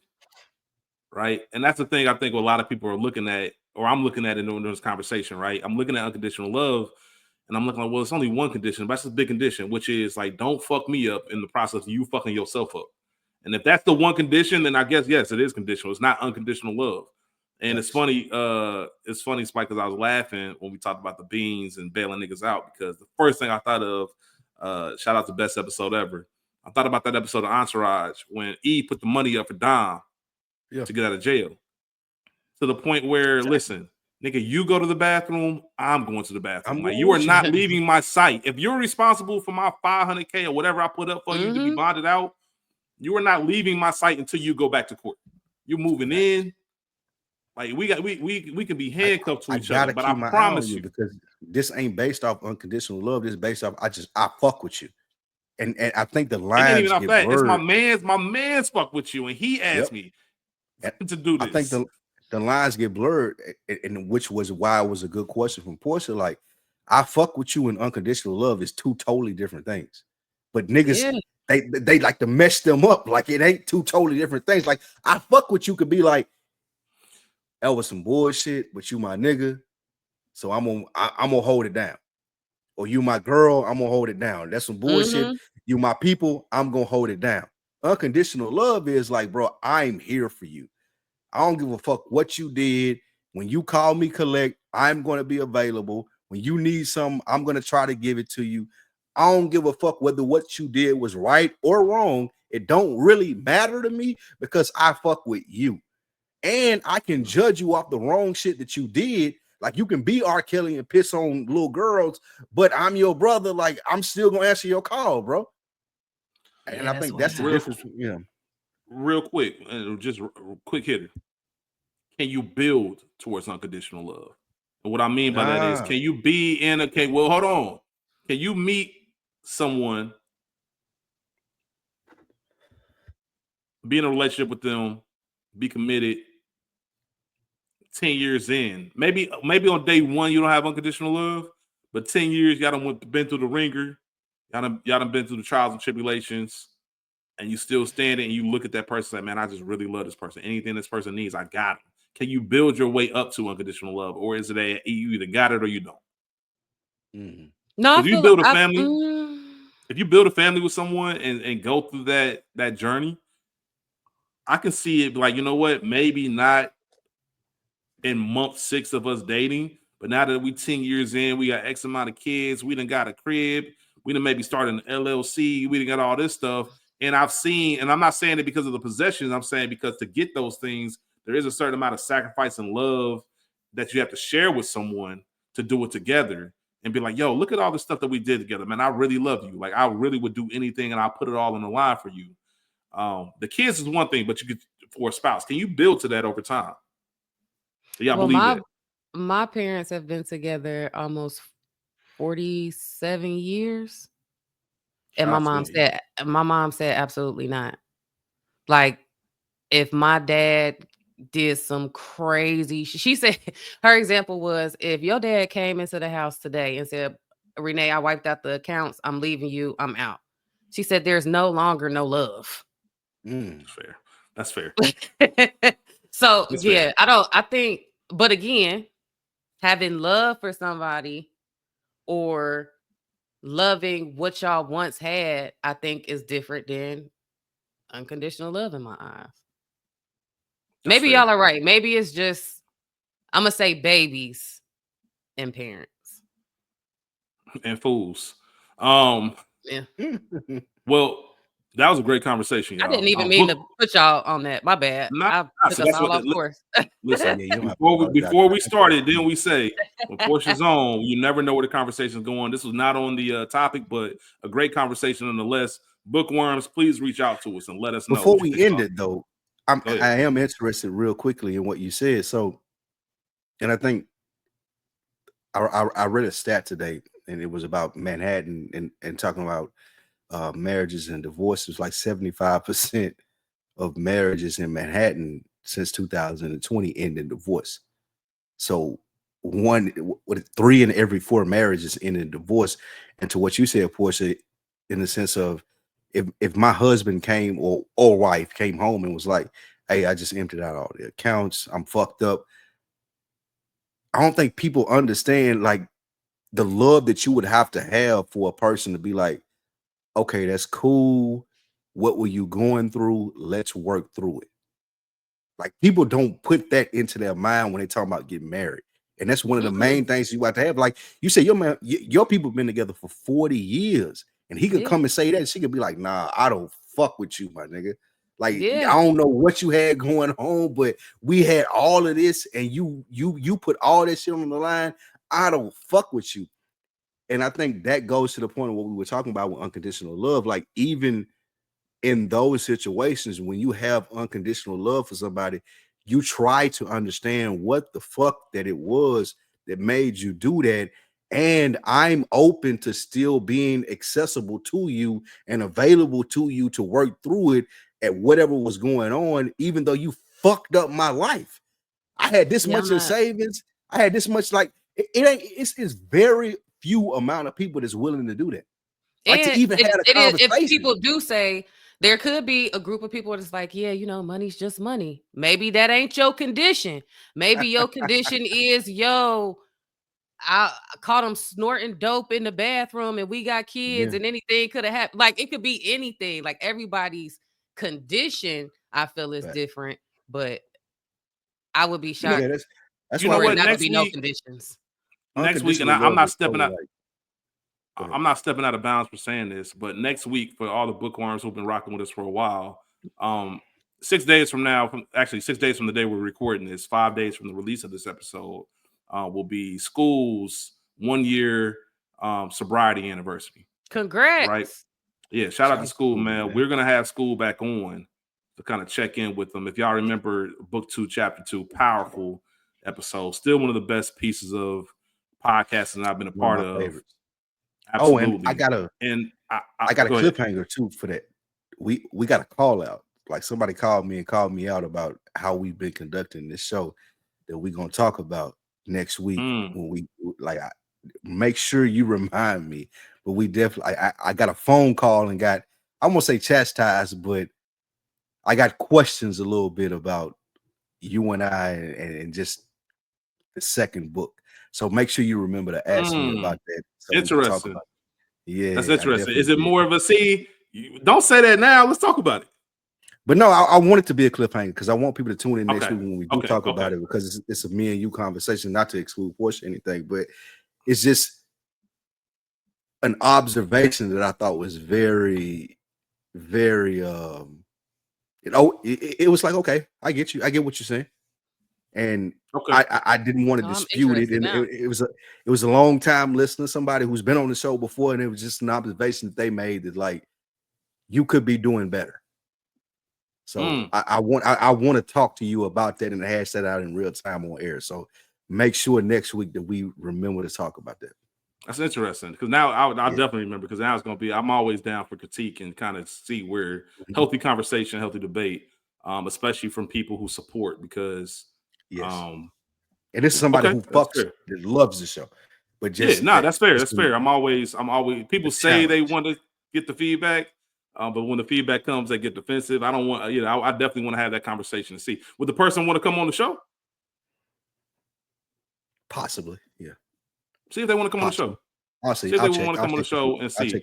Speaker 3: right? And that's the thing I think a lot of people are looking at, or I'm looking at in this conversation, right? I'm looking at unconditional love, and I'm looking like, well, it's only one condition, but that's a big condition, which is like, don't fuck me up in the process of you fucking yourself up. And if that's the one condition, then I guess, yes, it is conditional. It's not unconditional love. And it's funny, Spike, because I was laughing when we talked about the beans and bailing niggas out, because the first thing I thought of, shout out to best episode ever, I thought about that episode of Entourage when E put the money up for Dom to get out of jail. To the point where, listen, nigga, you go to the bathroom, I'm going to the bathroom. Like, you are not leaving my sight. If you're responsible for my $500K or whatever I put up for you to be bonded out, you are not leaving my sight until you go back to court. You're moving in. Like, we can be handcuffed to each other, but I promise you,
Speaker 1: because this ain't based off unconditional love. This is based off I fuck with you, and I think the lines get blurred.
Speaker 3: It's my man's fuck with you, and he asked me to do this.
Speaker 1: I think the lines get blurred, and which was why it was a good question from Portia. Like, I fuck with you and unconditional love is two totally different things, but niggas they like to mesh them up like it ain't two totally different things. Like, I fuck with you could be like, that was some bullshit, but you my nigga, so I'm gonna hold it down. Or you my girl, I'm gonna hold it down. That's some bullshit. You my people, I'm gonna hold it down. Unconditional love is like, bro, I'm here for you. I don't give a fuck what you did. When you call me collect, I'm gonna be available. When you need something, I'm gonna try to give it to you. I don't give a fuck whether what you did was right or wrong. It don't really matter to me because I fuck with you. And I can judge you off the wrong shit that you did. Like you can be R. Kelly and piss on little girls, but I'm your brother. Like I'm still gonna answer your call, bro. And I think that's the difference. Yeah.
Speaker 3: Real quick, just quick hitter. Can you build towards unconditional love? And what I mean by that is, can you be in a well, hold on. Can you meet someone, be in a relationship with them, be committed 10 years in? Maybe on day one you don't have unconditional love, but 10 years y'all done been through the ringer, y'all done been through the trials and tribulations, and you still standing and you look at that person like, man, I just really love this person. Anything this person needs, I got them. Can you build your way up to unconditional love, or is it you either got it or you don't?
Speaker 1: Mm-hmm.
Speaker 2: No,
Speaker 3: if you build a family, if you build a family with someone and go through that journey, I can see it like, you know what, maybe not in month 6 of us dating, but now that we 10 years in, we got X amount of kids, we done got a crib, we done maybe started an LLC, we done got all this stuff. And I've seen, and I'm not saying it because of the possessions, I'm saying because to get those things, there is a certain amount of sacrifice and love that you have to share with someone to do it together and be like, yo, look at all the stuff that we did together, man. I really love you. Like I really would do anything and I'll put it all on the line for you. The kids is one thing, but you could, for a spouse, can you build to that over time? Do y'all believe that?
Speaker 2: My parents have been together almost 47 years. And my mom said absolutely not. Like if my dad did some crazy, she said her example was if your dad came into the house today and said, Renee, I wiped out the accounts, I'm leaving you, I'm out. She said there's no longer no love.
Speaker 3: That's fair.
Speaker 2: So that's fair. I think, but again, having love for somebody or loving what y'all once had, I think is different than unconditional love in my eyes. Maybe y'all are right. Maybe it's just, I'm going to say babies and parents.
Speaker 3: And fools.
Speaker 2: Yeah.
Speaker 3: Well, that was a great conversation, y'all.
Speaker 2: I didn't even mean to put y'all on that. My bad. I took us all off course.
Speaker 3: Listen, before we started, then we say, when Portia's on, you never know where the conversation is going. This was not on the topic, but a great conversation nonetheless. Bookworms, please reach out to us and let us know.
Speaker 1: Before we end it, though, I am interested real quickly in what you said. So, and I think I read a stat today, and it was about Manhattan and talking about marriages and divorces. Like 75% of marriages in Manhattan since 2020 end in divorce. So 3 in every 4 marriages end in divorce. And to what you said, Portia, in the sense of if my husband came or wife came home and was like, hey, I just emptied out all the accounts, I'm fucked up. I don't think people understand like the love that you would have to have for a person to be like, okay, that's cool. What were you going through? Let's work through it. Like people don't put that into their mind when they talk about getting married. And that's one of the main things you have to have. Like you say, your people have been together for 40 years and he could come and say that. And she could be like, nah, I don't fuck with you, my nigga. Like, I don't know what you had going on, but we had all of this and you put all that shit on the line. I don't fuck with you. And I think that goes to the point of what we were talking about with unconditional love. Like even in those situations, when you have unconditional love for somebody, you try to understand what the fuck that it was that made you do that. And I'm open to still being accessible to you and available to you to work through it at whatever was going on, even though you fucked up my life. I had this much in savings. I had this much, like it's very few amount of people that's willing to do that. Like to even have a conversation.
Speaker 2: If people do say there could be a group of people that's like, yeah, money's just money. Maybe that ain't your condition. Maybe your condition is, I caught him snorting dope in the bathroom and we got kids and anything could have happened. Like it could be anything. Like everybody's condition, I feel is different, but I would be shocked.
Speaker 1: That's
Speaker 2: why there not be no conditions.
Speaker 3: next week, and I'm not stepping out. I'm not stepping out of bounds for saying this, but next week for all the bookworms who've been rocking with us for a while, 6 days from now, 6 days from the day we're recording this, 5 days from the release of this episode, will be school's 1 year sobriety anniversary.
Speaker 2: Congrats!
Speaker 3: Right? Yeah, shout out to school, man. We're gonna have school back on to kind of check in with them. If y'all remember book 2, chapter 2, powerful episode, still one of the best pieces of podcasting I've been a part of.
Speaker 1: Favorites.
Speaker 3: Absolutely.
Speaker 1: Oh, and I got a cliffhanger too for that. We got a call out. Like somebody called me out about how we've been conducting this show that we're gonna talk about next week when we make sure you remind me. But we definitely I got a phone call and got, I won't say chastised, but I got questions a little bit about you and I and just the second book. So make sure you remember to ask me about that. So
Speaker 3: interesting.
Speaker 1: Yeah,
Speaker 3: that's interesting. Is it more of a don't say that now? Let's talk about it.
Speaker 1: But no, I want it to be a cliffhanger because I want people to tune in next week when we do talk about it, because it's a me and you conversation, not to exclude Portia or anything, but it's just an observation that I thought was very, very it was like, okay, I get you. I get what you're saying. And I didn't want to dispute it. And it was a long time listener, somebody who's been on the show before, and it was just an observation that they made that like you could be doing better. So I want to talk to you about that and hash that out in real time on air. So make sure next week that we remember to talk about that.
Speaker 3: That's interesting, because now I'll definitely remember, because now it's going to be, I'm always down for critique and kind of see where healthy conversation, healthy debate, especially from people who support, because
Speaker 1: and this is somebody who fucks that loves the show. But just
Speaker 3: that's fair. That's fair. I'm always people say they want to get the feedback, but when the feedback comes, they get defensive. I don't want, I definitely want to have that conversation to see, would the person want to come on the show?
Speaker 1: Possibly, yeah.
Speaker 3: See if they want to come on the show.
Speaker 1: I'll see.
Speaker 3: See if they want to come on the show and see.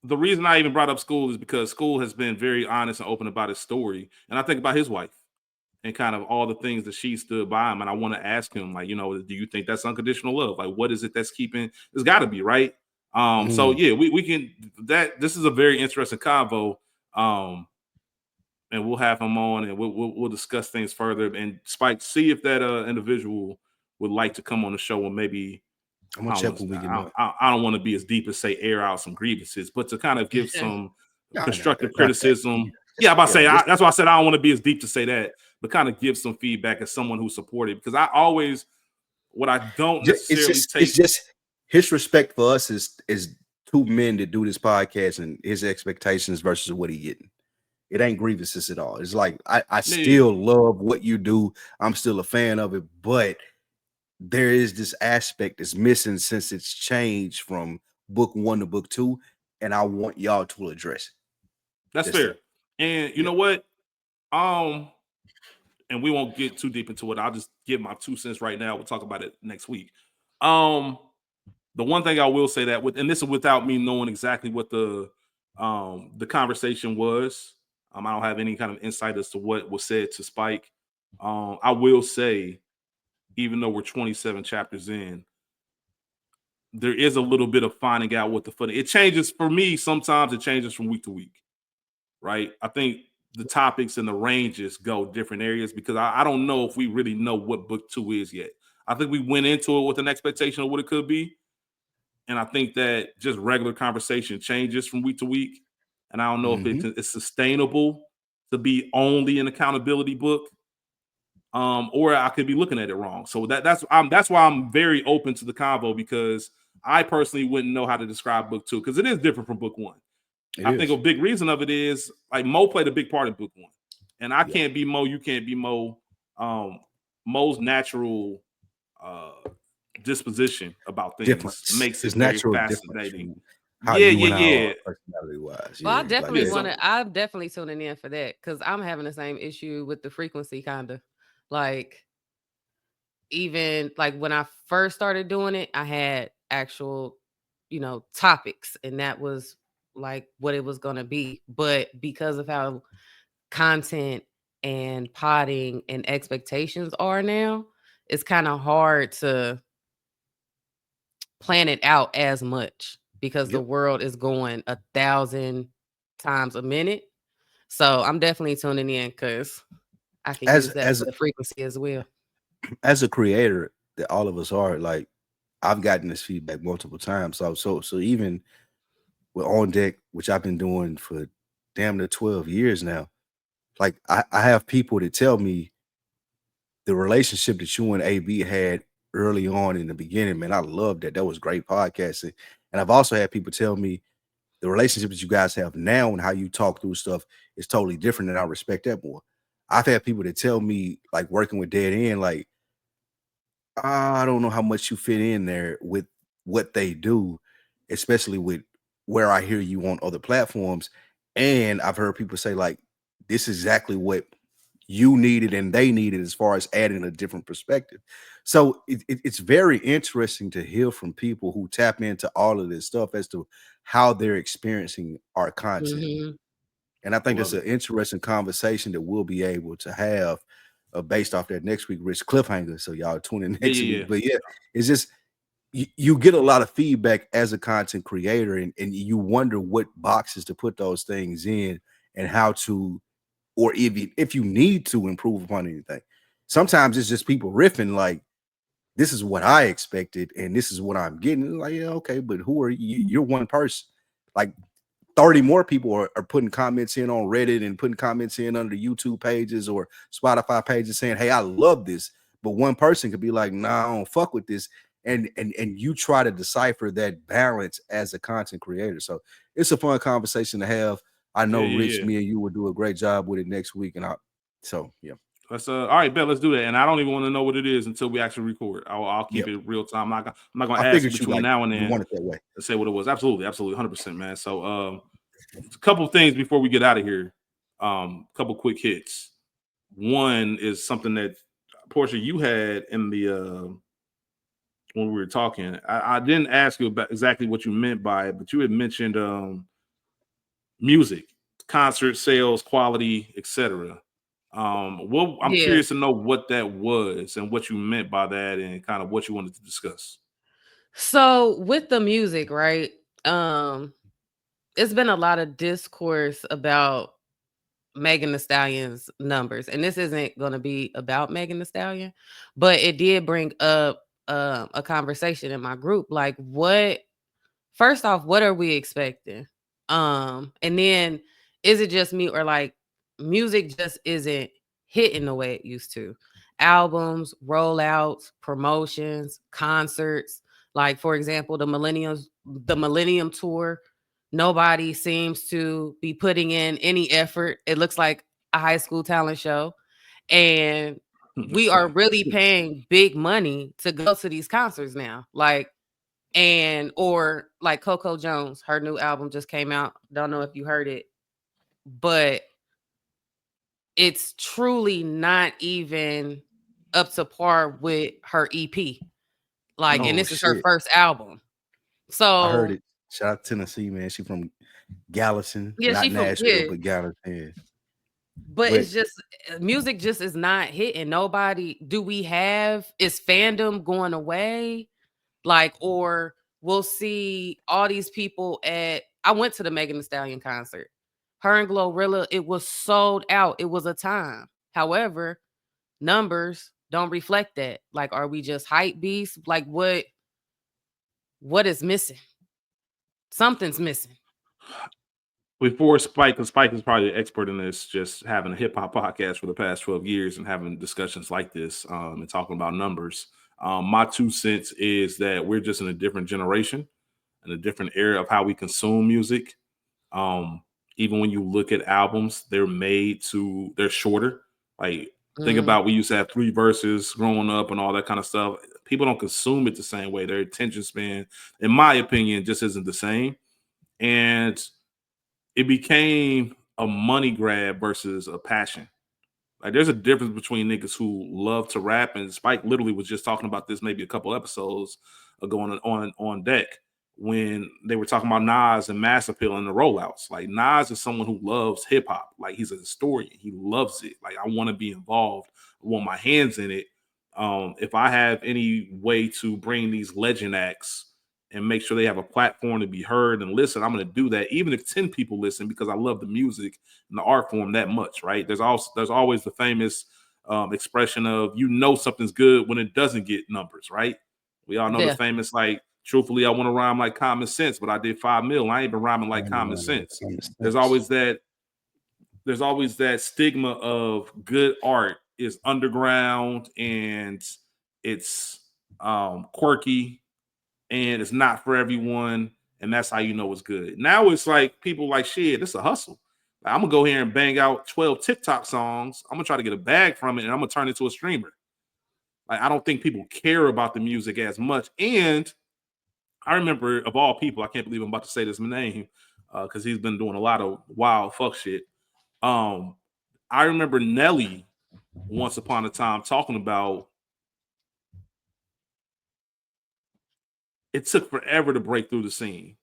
Speaker 3: The reason I even brought up School is because School has been very honest and open about his story, and I think about his wife and kind of all the things that she stood by him. And I want to ask him, like, do you think that's unconditional love? Like, what is it that's keeping? It's got to be, right. So yeah, we can. This is a very interesting convo, and we'll have him on, and we'll discuss things further. And Spike, see if that individual would like to come on the show, and maybe.
Speaker 1: I'm gonna check when we get
Speaker 3: I don't want to be as deep as say air out some grievances, but to kind of give some constructive criticism. Yeah, I'm about to say that's why I said I don't want to be as deep to say that, but kind of give some feedback as someone who supported, because I always
Speaker 1: it's just his respect for us is two men that do this podcast and his expectations versus what he getting. It ain't grievances at all. It's like I still love what you do. I'm still a fan of it, but there is this aspect that's missing since it's changed from book 1 to book 2, and I want y'all to address it.
Speaker 3: That's fair. And you know what? And we won't get too deep into it. I'll just give my 2 cents right now. We'll talk about it next week. The one thing I will say that and this is without me knowing exactly what the conversation was. I don't have any kind of insight as to what was said to Spike. I will say, even though we're 27 chapters in, there is a little bit of finding out what the footing. It changes for me. Sometimes it changes from week to week, right? I think the topics and the ranges go different areas, because I don't know if we really know what book 2 is yet. I think we went into it with an expectation of what it could be. And I think that just regular conversation changes from week to week. And I don't know if it's sustainable to be only an accountability book. Or I could be looking at it wrong. So that's why I'm very open to the convo, because I personally wouldn't know how to describe book 2, because it is different from book 1. I think a big reason of it is, like, Mo played a big part in book 1, and I can't be Mo, you can't be Mo. Mo's natural disposition about things makes it very fascinating.
Speaker 1: Personality wise.
Speaker 2: Well, I definitely I'm definitely tuning in for that, because I'm having the same issue with the frequency, kind of. Like, even like when I first started doing it, I had actual, topics, and that was like what it was going to be. But because of how content and potting and expectations are now, it's kind of hard to plan it out as much because the world is going 1,000 times a minute. So I'm definitely tuning in because I can use that for the frequency as well.
Speaker 1: As a creator, that all of us are, like, I've gotten this feedback multiple times. So even with On Deck, which I've been doing for damn near 12 years now, like I have people that tell me the relationship that you and AB had early on in the beginning, man, I love that. That was great podcasting. And I've also had people tell me the relationship that you guys have now and how you talk through stuff is totally different, and I respect that more. I've had people that tell me, like, working with Dead End, like, I don't know how much you fit in there with what they do, especially with where I hear you on other platforms. And I've heard people say, like, this is exactly what you needed and they needed as far as adding a different perspective. So it's very interesting to hear from people who tap into all of this stuff as to how they're experiencing our content. And I think that's an interesting conversation that we'll be able to have based off that next week Rich cliffhanger. So y'all tune in next week. But yeah, it's just you get a lot of feedback as a content creator, and you wonder what boxes to put those things in and how to, or if you need to improve upon anything. Sometimes it's just people riffing like, this is what I expected and this is what I'm getting. Like, yeah, okay, but who are you? You're one person. Like 30 more people are putting comments in on Reddit and putting comments in under YouTube pages or Spotify pages saying, hey, I love this. But one person could be like, nah, I don't fuck with this. And you try to decipher that balance as a content creator. So it's a fun conversation to have. I know Rich, me and you will do a great job with it next week. And yeah.
Speaker 3: Let's all right, bet. Let's do that. And I don't even want to know what it is until we actually record. I'll keep it real time. I'm not gonna ask you between now and then.
Speaker 1: You want it that way.
Speaker 3: Let's say what it was. Absolutely, 100%, man. So a couple of things before we get out of here. Couple quick hits. One is something that Portia, you had in the when we were talking. I didn't ask you about exactly what you meant by it, but you had mentioned music, concert sales, quality, etc. I'm curious to know what that was and what you meant by that and kind of what you wanted to discuss.
Speaker 2: So with the music, right? It's been a lot of discourse about Megan Thee Stallion's numbers, and this isn't going to be about Megan Thee Stallion, but it did bring up a conversation in my group. Like, first off, what are we expecting? And then is it just me, or like music just isn't hitting the way it used to? Albums, rollouts, promotions, concerts. Like, for example, the Millennium Tour. Nobody seems to be putting in any effort. It looks like a high school talent show. And we are really paying big money to go to these concerts now. Like, or like Coco Jones, her new album just came out. Don't know if you heard it, but it's truly not even up to par with her EP. Like, and this is her first album. So
Speaker 1: I heard it. Shout out to Tennessee, man. She from Gallatin, not Nashville, but Gallatin.
Speaker 2: But it's just music just is not hitting. Nobody. Is fandom going away? Like, or we'll see all these people I went to the Megan Thee Stallion concert. Her and Glorilla, it was sold out. It was a time. However, numbers don't reflect that. Like, are we just hype beasts? Like, what is missing? Something's missing.
Speaker 3: Before Spike, because Spike is probably an expert in this, just having a hip hop podcast for the past 12 years and having discussions like this and talking about numbers. My 2 cents is that we're just in a different generation and a different era of how we consume music. Even when you look at albums, they're shorter. Like, think about, we used to have 3 verses growing up and all that kind of stuff. People don't consume it the same way. Their attention span, in my opinion, just isn't the same. And it became a money grab versus a passion. Like, there's a difference between niggas who love to rap, and Spike literally was just talking about this maybe a couple episodes ago on Deck when they were talking about Nas and Mass Appeal and the rollouts. Like, Nas is someone who loves hip hop. Like, he's a historian. He loves it. Like, I want to be involved. I want my hands in it. If I have any way to bring these legend acts and make sure they have a platform to be heard and listen, I'm going to do that, even if 10 people listen, because I love the music and the art form that much, right? There's always the famous expression of, something's good when it doesn't get numbers, right? We all know the famous, like, truthfully, I want to rhyme like Common Sense, but I did 5 mil. I ain't been rhyming like Common Sense. There's always that stigma of good art is underground and it's quirky and it's not for everyone, and that's how you know it's good. Now it's like people like, shit, this is a hustle. Like, I'm gonna go here and bang out 12 TikTok songs. I'm gonna try to get a bag from it, and I'm gonna turn it into a streamer. Like, I don't think people care about the music as much. And I remember, of all people, I can't believe I'm about to say this name because he's been doing a lot of wild fuck shit. I remember Nelly once upon a time talking about it took forever to break through the scene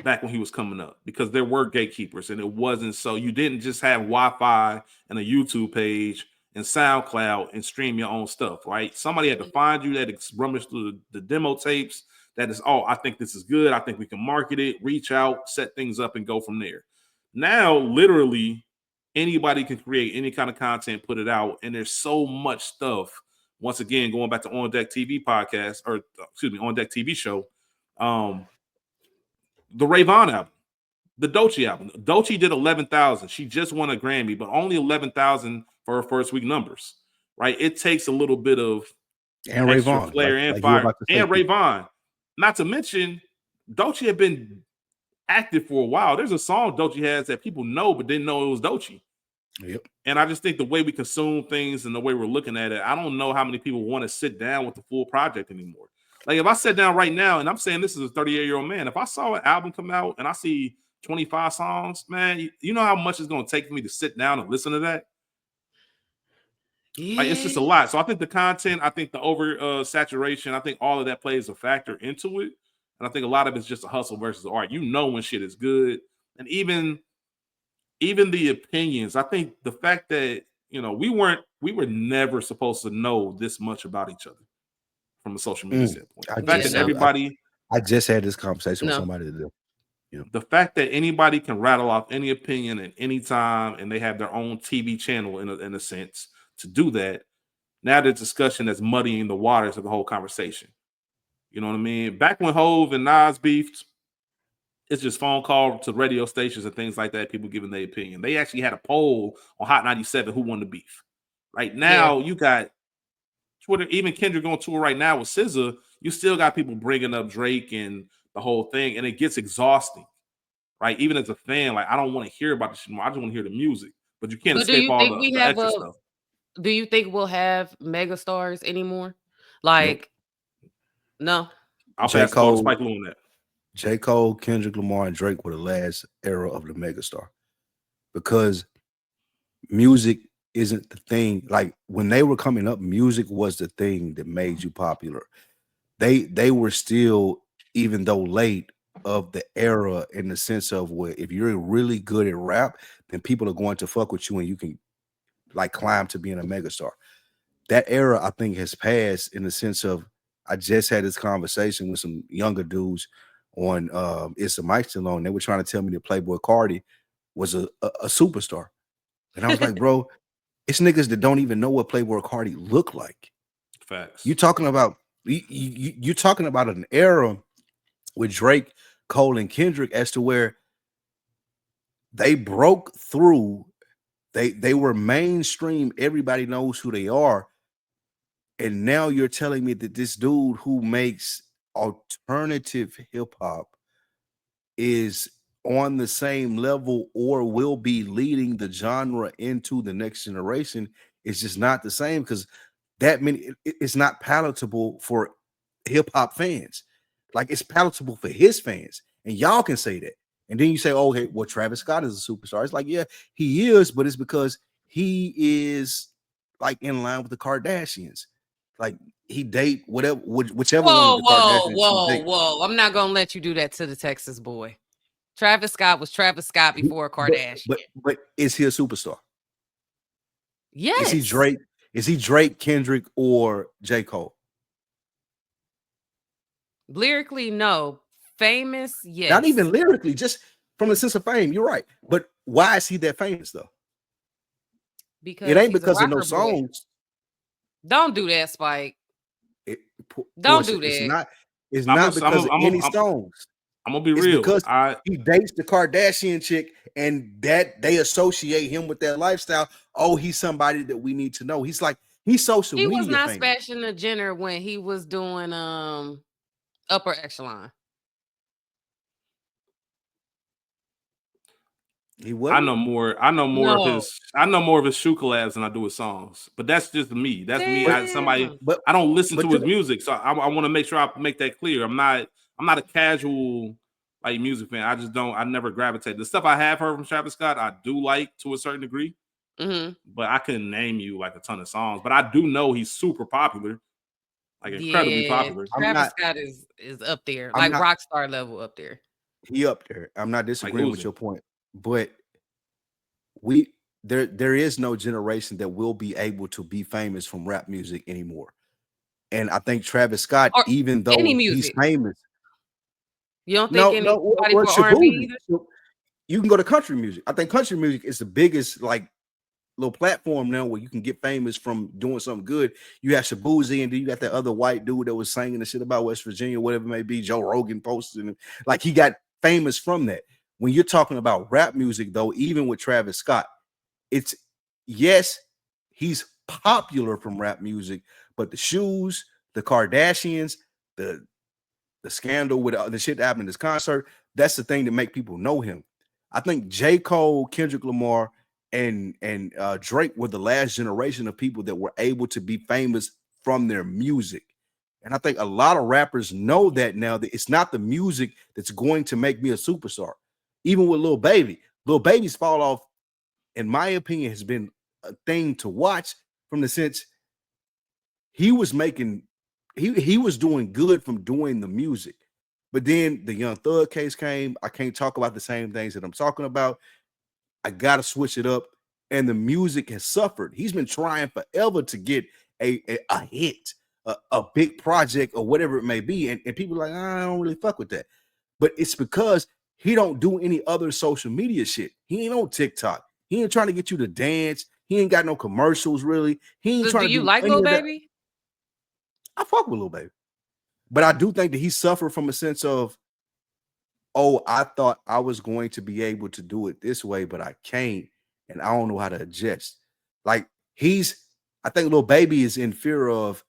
Speaker 3: back when he was coming up, because there were gatekeepers, and it wasn't so you didn't just have Wi-Fi and a YouTube page and SoundCloud and stream your own stuff, right? Somebody had to find you, that rummage through the demo tapes. That is, I think this is good. I think we can market it, reach out, set things up, and go from there. Now, literally, anybody can create any kind of content, put it out, and there's so much stuff. Once again, going back to On Deck TV podcast, or excuse me, On Deck TV show, the Rayvon album, the Doechii album. Doechii did 11,000. She just won a Grammy, but only 11,000 for her first week numbers, right? It takes a little bit of
Speaker 1: and
Speaker 3: extra
Speaker 1: Rayvon,
Speaker 3: flair and fire. And Rayvon. Not to mention, Doechii had been active for a while. There's a song Doechii has that people know but didn't know it was Doechii.
Speaker 1: Yep.
Speaker 3: And I just think the way we consume things and the way we're looking at it, I don't know how many people want to sit down with the full project anymore. Like, if I sat down right now, and I'm saying this is a 38-year-old man, if I saw an album come out and I see 25 songs, man, you know how much it's going to take for me to sit down and listen to that? Yeah. Like, it's just a lot. So I think the content, I think the over saturation, I think all of that plays a factor into it. And I think a lot of it's just a hustle versus art. You know when shit is good. And even the opinions, I think the fact that, we were never supposed to know this much about each other from a social media standpoint. The fact that everybody...
Speaker 1: I just had this conversation with somebody today.
Speaker 3: The fact that anybody can rattle off any opinion at any time, and they have their own TV channel in a sense to do that. Now the discussion that's muddying the waters of the whole conversation. You know what I mean? Back when Hove and Nas beefed, it's just phone call to radio stations and things like that, people giving their opinion. They actually had a poll on Hot 97 who won the beef. Right now, you got Twitter, even Kendrick on tour right now with SZA, you still got people bringing up Drake and the whole thing, and it gets exhausting, right? Even as a fan, like, I don't want to hear about this shit anymore. I just want to hear the music, but you can't escape all the extra stuff.
Speaker 2: Do you think we'll have megastars anymore? Like, no.
Speaker 3: I'll pass Cole, Spike Lee on that.
Speaker 1: J. Cole, Kendrick Lamar, and Drake were the last era of the megastar, because music isn't the thing. Like, when they were coming up, music was the thing that made you popular. They were still, even though late, of the era, in the sense of where if you're really good at rap, then people are going to fuck with you and you can, like, climb to being a megastar. That era, I think, has passed, in the sense of, I just had this conversation with some younger dudes on Is the Mic Still On? They were trying to tell me that Playboi Carti was a superstar. And I was like, bro, it's niggas that don't even know what Playboi Carti looked like.
Speaker 3: Facts.
Speaker 1: You're talking about an era with Drake, Cole, and Kendrick as to where they broke through. They were mainstream. Everybody knows who they are. And now you're telling me that this dude who makes alternative hip hop is on the same level or will be leading the genre into the next generation is just not the same, because it's not palatable for hip hop fans. Like, it's palatable for his fans, and y'all can say that. And then you say, oh, hey, well, Travis Scott is a superstar. It's like, yeah, he is, but it's because he is, like, in line with the Kardashians. Like, he date whichever one of the Kardashians.
Speaker 2: Whoa. I'm not gonna let you do that to the Texas boy. Travis Scott was Travis Scott before Kardashian.
Speaker 1: But is he a superstar?
Speaker 2: Yes.
Speaker 1: Is he Drake, Kendrick, or J. Cole?
Speaker 2: Lyrically, no. Famous, yes.
Speaker 1: Not even lyrically, just from the sense of fame. You're right. But why is he that famous though?
Speaker 2: Because
Speaker 1: it ain't because of no songs.
Speaker 2: Don't do that, Spike.
Speaker 1: Don't do that. It's not because of any songs.
Speaker 3: I'm gonna be real.
Speaker 1: Because he dates the Kardashian chick, and that they associate him with that lifestyle. Oh, he's somebody that we need to know. He's social media.
Speaker 2: He was not
Speaker 1: famous.
Speaker 2: smashing the Jenner when he was doing upper echelon.
Speaker 1: He was.
Speaker 3: I know more of his shoe collabs than I do his songs. But that's just me. That's me. I don't listen to his music, so I want to make sure I make that clear. I'm not a casual like music fan. I just don't. I never gravitate. The stuff I have heard from Travis Scott, I do like to a certain degree.
Speaker 2: Mm-hmm.
Speaker 3: But I couldn't name you like a ton of songs. But I do know he's super popular, like incredibly popular.
Speaker 2: Travis Scott is up there, like rock star level up there.
Speaker 1: He up there. I'm not disagreeing with your point, but there is no generation that will be able to be famous from rap music anymore. And I think Travis Scott, even though he's famous,
Speaker 2: you don't think anybody for R&B either?
Speaker 1: You can go to country music. I think country music is the biggest like little platform now where you can get famous from doing something good. You have Shabuzi, and then you got that other white dude that was singing the shit about West Virginia, whatever it may be. Joe Rogan posted, and like he got famous from that. When you're talking about rap music, though, even with Travis Scott, it's he's popular from rap music, but the shoes, the Kardashians, the scandal with the shit that happened in this concert, that's the thing that make people know him. I think J. Cole, Kendrick Lamar, and Drake were the last generation of people that were able to be famous from their music. And I think a lot of rappers know that now, that it's not the music that's going to make me a superstar. Even with Lil Baby. Lil Baby's fall off, in my opinion, has been a thing to watch from the sense he was making, he was doing good from doing the music. But then the Young Thug case came. I can't talk about the same things that I'm talking about. I got to switch it up. And the music has suffered. He's been trying forever to get a hit, a big project or whatever it may be. And people are like, I don't really fuck with that. But it's because he don't do any other social media shit. He ain't on TikTok. He ain't trying to get you to dance. He ain't got no commercials, really. He ain't trying to do
Speaker 2: like Lil Baby?
Speaker 1: I fuck with Lil Baby. But I do think that he suffered from a sense of, oh, I thought I was going to be able to do it this way, but I can't. And I don't know how to adjust. Like I think Lil Baby is in fear of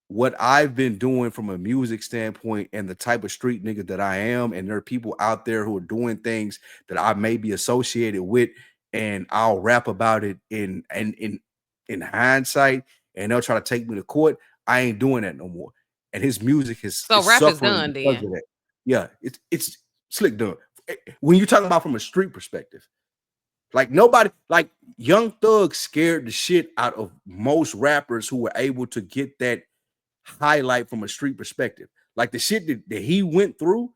Speaker 1: what I've been doing from a music standpoint and the type of street nigga that I am. And there are people out there who are doing things that I may be associated with, and I'll rap about it in hindsight, and they'll try to take me to court. I ain't doing that no more. And his music is
Speaker 2: rap is done then.
Speaker 1: Yeah, it's slick done. When you're talking about from a street perspective, like nobody, like Young Thug scared the shit out of most rappers who were able to get that highlight from a street perspective. Like the shit that he went through,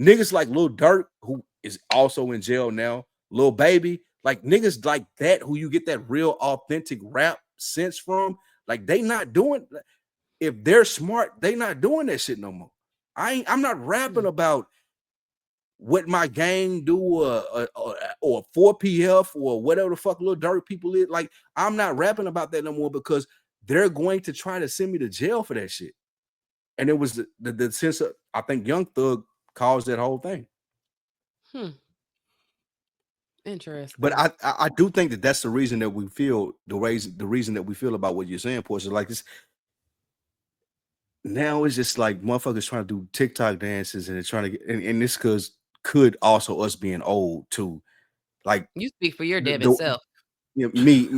Speaker 1: niggas like Lil Durk, who is also in jail now, Lil Baby, like niggas like that who you get that real authentic rap sense from, like they not doing, if they're smart, they not doing that shit no more. I'm not rapping about what my gang do or 4PF or whatever the fuck Lil Durk people is. Like, I'm not rapping about that no more because they're going to try to send me to jail for that shit. And it was the sense of, I think Young Thug caused that whole thing.
Speaker 2: Interesting.
Speaker 1: But I do think that that's the reason that we feel the reason that we feel about what you're saying, Portia. Like this now, it's just like motherfuckers trying to do TikTok dances and they're trying to get, and this could also us being old too. Like,
Speaker 2: you speak for your damn self.
Speaker 1: Me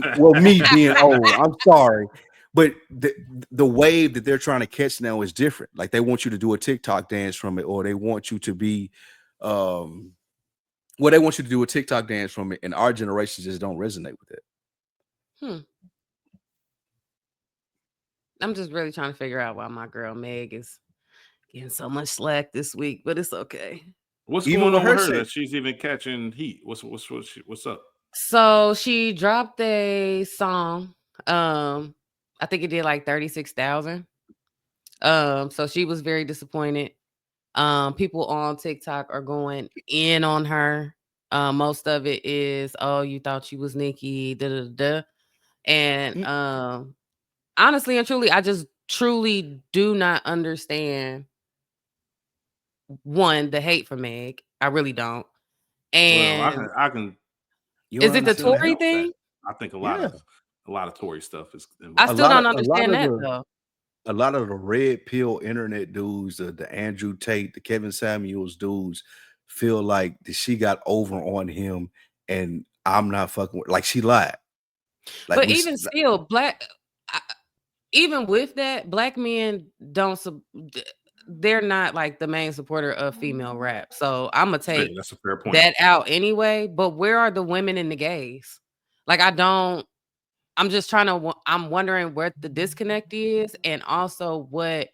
Speaker 1: being old. I'm sorry. But the wave that they're trying to catch now is different. Like they want you to do a TikTok dance from it, or they want you to be they want you to do a TikTok dance from it, and our generation just don't resonate with it.
Speaker 2: I'm just really trying to figure out why my girl Meg is getting so much slack this week, but it's okay.
Speaker 3: What's going on with her that she's even catching heat? What's up?
Speaker 2: So she dropped a song. I think it did like 36,000. So she was very disappointed. People on TikTok are going in on her. Most of it is, oh, you thought you was Nikki, da da da. And honestly and truly, I just truly do not understand the hate for Meg. I really don't. And
Speaker 3: well, I can.
Speaker 2: Is it the Tory thing?
Speaker 3: I think a lot of Tory stuff is involved.
Speaker 2: I still don't understand that though.
Speaker 1: A lot of the red pill internet dudes, the Andrew Tate, the Kevin Samuels dudes, feel like that she got over on him, and I'm not fucking with, like she lied.
Speaker 2: Like, but even still, even with that, black men don't. They're not like the main supporter of female rap. So I'm gonna take
Speaker 3: that's a fair point.
Speaker 2: That out anyway. But where are the women and the gays? Like I'm just trying to. I'm wondering where the disconnect is, and also what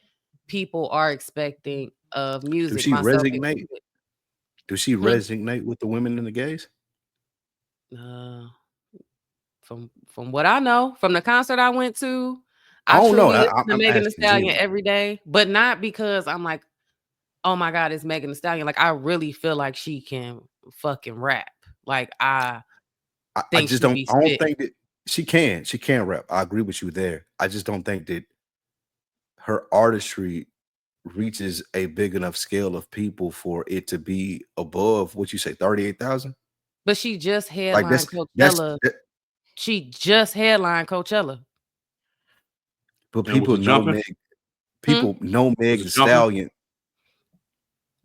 Speaker 2: people are expecting of music.
Speaker 1: Does she resonate? Does she resonate with the women and the gays?
Speaker 2: From what I know, from the concert I went to, I truly listen to Megan Thee Stallion every day, but not because I'm like, oh my God, it's Megan Thee Stallion. Like I really feel like she can fucking rap. Like I don't think
Speaker 1: that she can rap. I agree with you there. I just don't think that her artistry reaches a big enough scale of people for it to be above what you say, 38,000.
Speaker 2: But she just headlined Coachella. She just headlined Coachella.
Speaker 1: But people know Meg. People know Meg Thee Stallion.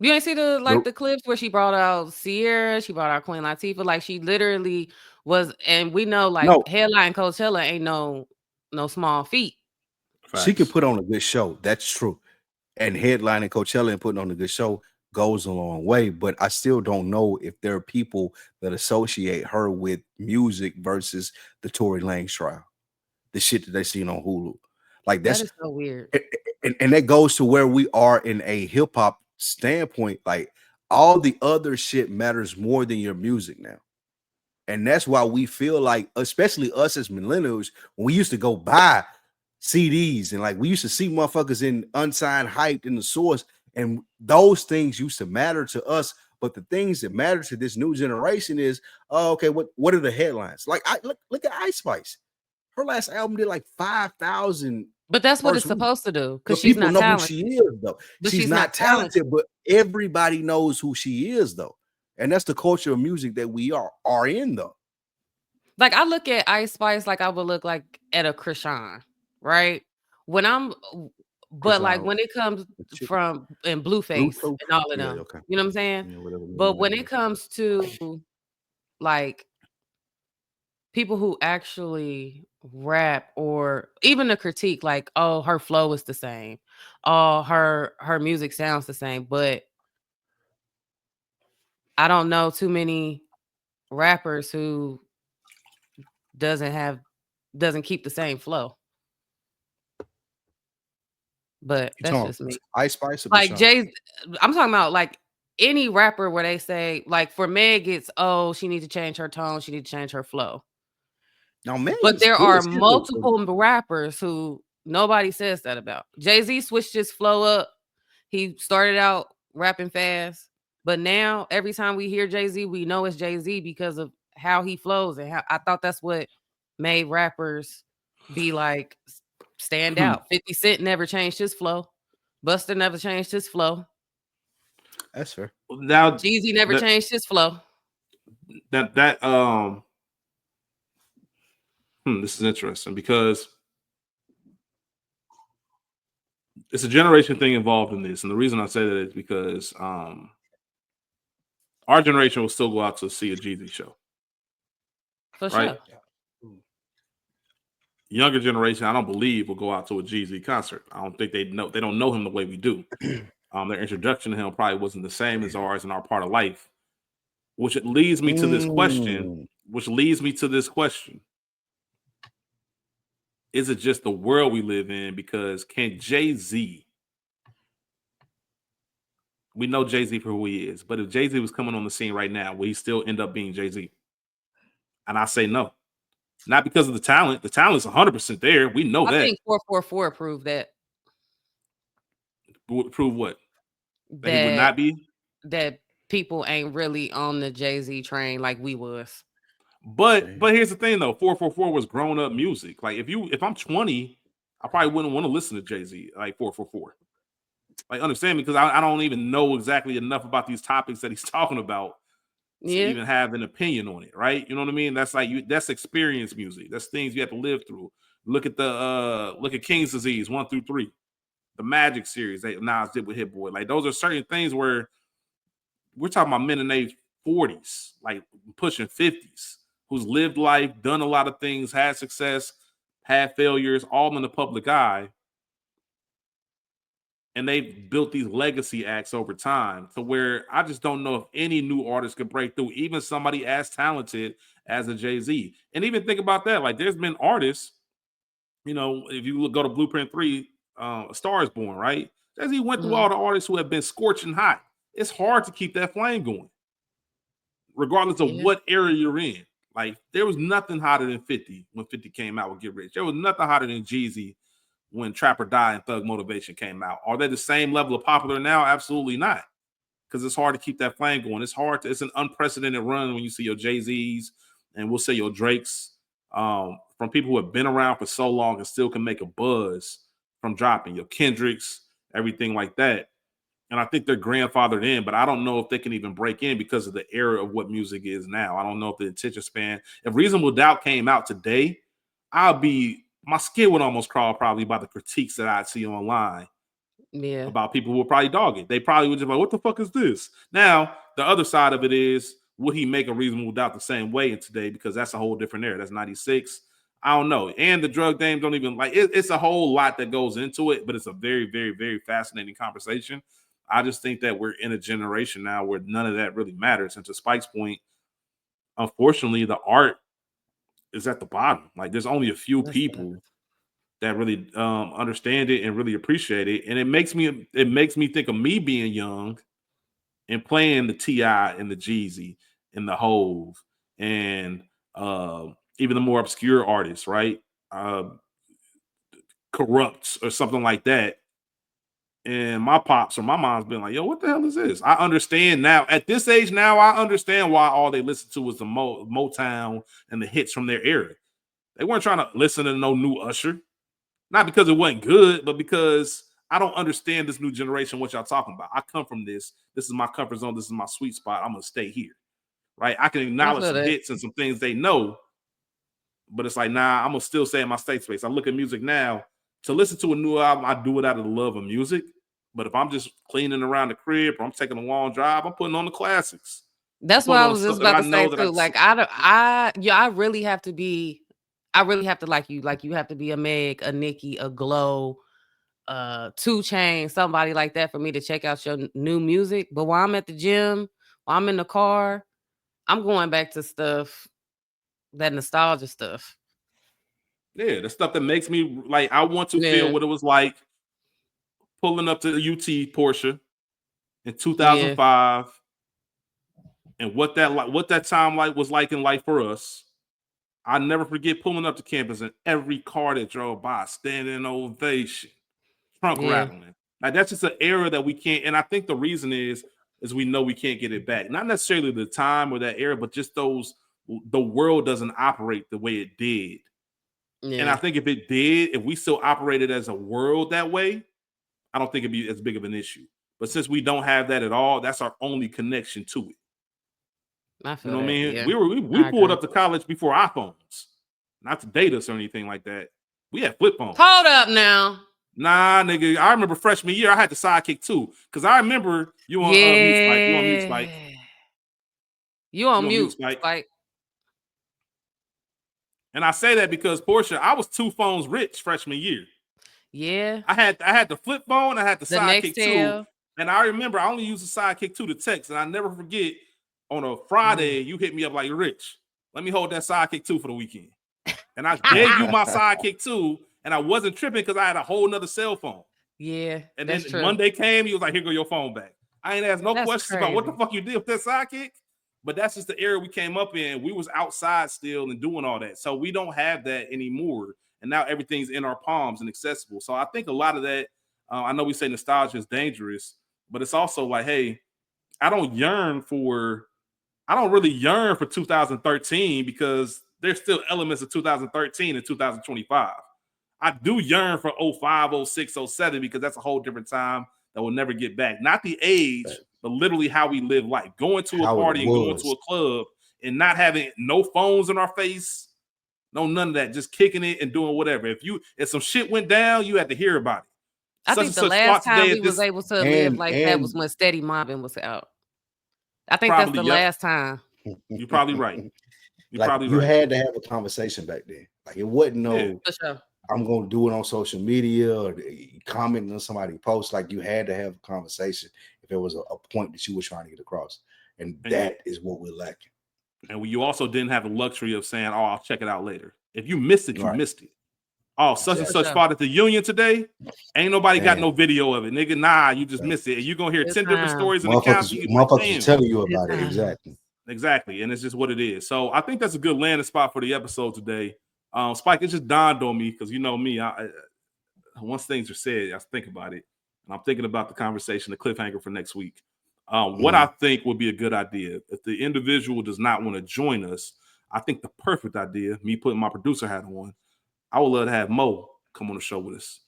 Speaker 2: You ain't see the clips where she brought out Sierra, she brought out Queen Latifah. Like she literally was, and we know headline Coachella ain't no small feat.
Speaker 1: Facts. She could put on a good show. That's true. And headlining Coachella and putting on a good show goes a long way. But I still don't know if there are people that associate her with music versus the Tory Lanez trial, the shit that they seen on Hulu. Like
Speaker 2: that is so weird.
Speaker 1: And that goes to where we are in a hip hop standpoint. Like all the other shit matters more than your music now. And that's why we feel like, especially us as millennials, when we used to go buy CDs and like we used to see motherfuckers in unsigned hype in the source, and those things used to matter to us. But the things that matter to this new generation is, okay, what are the headlines? Like look at Ice Spice. Her last album did like 5,000.
Speaker 2: But that's what it's supposed to do, because she's not talented.
Speaker 1: Who she is though. She's not talented, but everybody knows who she is though, and that's the culture of music that we are in though.
Speaker 2: Like I look at Ice Spice like I would look like at a Krishan, right? When I'm, but like when it comes from and Blueface and all of them, you know what I'm saying? Yeah, but when it comes to like people who actually rap, or even a critique, like, oh, her flow is the same, oh, her music sounds the same, but I don't know too many rappers who doesn't keep the same flow. But that's just me.
Speaker 1: Ice Spice,
Speaker 2: like Jay. I'm talking about like any rapper where they say, like for Meg, it's, oh, she needs to change her tone, she needs to change her flow.
Speaker 1: Now, Meg,
Speaker 2: but there are multiple rappers who nobody says that about. Jay-Z switched his flow up. He started out rapping fast, but now every time we hear Jay-Z, we know it's Jay-Z because of how he flows, and how I thought that's what made rappers be like stand out. 50 Cent never changed his flow. Busta never changed his flow.
Speaker 1: That's fair.
Speaker 3: Now
Speaker 2: Jeezy never changed his flow.
Speaker 3: This is interesting because it's a generation thing involved in this, and the reason I say that is because our generation will still go out to see a Jeezy show.
Speaker 2: For right? Sure.
Speaker 3: Younger generation, I don't believe, will go out to a Jeezy concert. I don't think they don't know him the way we do. Their introduction to him probably wasn't the same as ours in our part of life, which leads me to this question. Is it just the world we live in? Because can Jay-Z, we know Jay-Z for who he is, but if Jay-Z was coming on the scene right now, will he still end up being Jay-Z? And I say no. Not because of the talent. The talent's 100% there. We know that.
Speaker 2: I think 444 proved that.
Speaker 3: Prove what? That he would not be?
Speaker 2: That people ain't really on the Jay-Z train like we was.
Speaker 3: But here's the thing though, 444 was grown up music. Like if I'm 20, I probably wouldn't want to listen to Jay-Z like 444. Like understand me, because I don't even know exactly enough about these topics that he's talking about to even have an opinion on it, right? You know what I mean? That's like that's experience music. That's things you have to live through. Look at King's Disease 1 through 3, the Magic series that Nas did with Hit Boy. Like those are certain things where we're talking about men in their 40s, like pushing 50s, who's lived life, done a lot of things, had success, had failures, all in the public eye. And they've built these legacy acts over time to where I just don't know if any new artist could break through, even somebody as talented as a Jay-Z. And even think about that. Like there's been artists, you know, if you go to Blueprint 3, A Star Is Born, right? Jay-Z went through all the artists who have been scorching hot. It's hard to keep that flame going, regardless of what era you're in. Like there was nothing hotter than 50 when 50 came out with Get Rich. There was nothing hotter than Jeezy when Trap or Die and Thug Motivation came out. Are they the same level of popular now? Absolutely not. Because it's hard to keep that flame going. It's an unprecedented run when you see your Jay-Z's and we'll say your Drakes from people who have been around for so long and still can make a buzz from dropping. Your Kendricks, everything like that. And I think they're grandfathered in, but I don't know if they can even break in because of the era of what music is now. I don't know if the attention span. If Reasonable Doubt came out today, my skin would almost crawl probably by the critiques that I'd see online about people who would probably dog it. They probably would just like, what the fuck is this? Now, the other side of it is, would he make a Reasonable Doubt the same way in today? Because that's a whole different era. That's 96. I don't know. And the drug names don't even like it. It's a whole lot that goes into it, but it's a very, very, very fascinating conversation. I just think that we're in a generation now where none of that really matters. And to Spike's point, unfortunately, the art is at the bottom. Like there's only a few people that really understand it and really appreciate it. And it makes me think of me being young and playing the T.I. and the Jeezy and the Hove and even the more obscure artists, right? Corrupts or something like that. And my pops or my mom's been like, yo, what the hell is this? I understand now. At this age now, I understand why all they listened to was the Motown and the hits from their era. They weren't trying to listen to no new Usher. Not because it wasn't good, but because I don't understand this new generation, what y'all talking about. I come from this. This is my comfort zone. This is my sweet spot. I'm going to stay here, right? I can acknowledge some hits and some things they know, but it's like, nah, I'm going to still stay in my state space. I look at music now. To listen to a new album, I do it out of the love of music. But if I'm just cleaning around the crib or I'm taking a long drive, I'm putting on the classics.
Speaker 2: That's what I was just about to say too. Like I really have to like you. Like you have to be a Meg, a Nicki, a Glow, 2 Chainz, somebody like that for me to check out your new music. But while I'm at the gym, while I'm in the car, I'm going back to stuff, that nostalgia stuff.
Speaker 3: Yeah, the stuff that makes me like I want to feel what it was like pulling up to the UT Portia in 2005 and what that time was like in life for us. I never forget pulling up to campus and every car that drove by standing ovation, trunk rattling. Like that's just an era that we can't. And I think the reason is we know we can't get it back. Not necessarily the time or that era, but just the world doesn't operate the way it did. Yeah. And I think if it did, if we still operated as a world that way, I don't think it'd be as big of an issue. But since we don't have that at all, that's our only connection to it. You know what I mean? Yeah. We pulled up to college before iPhones. Not to date us or anything like that. We had flip phones.
Speaker 2: Hold up now.
Speaker 3: Nah, nigga. I remember freshman year, I had the Sidekick too. Because I remember you on mute, Spike. You on mute, Spike.
Speaker 2: You on mute, Spike.
Speaker 3: And I say that because Portia, I was 2 phones rich freshman year.
Speaker 2: Yeah.
Speaker 3: I had the flip phone, I had the Sidekick 2. And I remember I only used the Sidekick 2 to text. And I never forget on a Friday, you hit me up like, Rich, let me hold that Sidekick 2 for the weekend. And I gave you my Sidekick 2, and I wasn't tripping because I had a whole nother cell phone.
Speaker 2: Yeah.
Speaker 3: And then Monday came, he was like, here go your phone back. I ain't asked no questions about what the fuck you did with that Sidekick. But that's just the era we came up in. We was outside still and doing all that. So we don't have that anymore. And now everything's in our palms and accessible. So I think a lot of that, I know we say nostalgia is dangerous, but it's also like, hey, I don't really yearn for 2013 because there's still elements of 2013 and 2025. I do yearn for 05, 06, 07 because that's a whole different time that will never get back. Not the age, but literally how we live life. Going to a party and going to a club and not having no phones in our face, no none of that, just kicking it and doing whatever. If some shit went down, you had to hear about it.
Speaker 2: I think the last time we was able to live like that was when Steady Mobbing was out. I think that's the last time.
Speaker 3: You're probably right.
Speaker 1: You had to have a conversation back then. Like it wasn't
Speaker 2: for sure.
Speaker 1: I'm going to do it on social media or commenting on somebody's post. Like you had to have a conversation if there was a point that you were trying to get across. And that is what we're lacking.
Speaker 3: And you also didn't have the luxury of saying, oh, I'll check it out later. If you missed it, you missed it. Oh, such and such fought at the Union today. Ain't nobody got no video of it, nigga. Nah, you just missed it. And you're going to hear 10 different stories in the county.
Speaker 1: Motherfuckers telling you about it.
Speaker 3: Exactly. And it's just what it is. So I think that's a good landing spot for the episode today. Spike, it just dawned on me because you know me. Once things are said, I think about it. And I'm thinking about the conversation, the cliffhanger for next week. What I think would be a good idea, if the individual does not want to join us, I think the perfect idea, me putting my producer hat on, I would love to have Mo come on the show with us.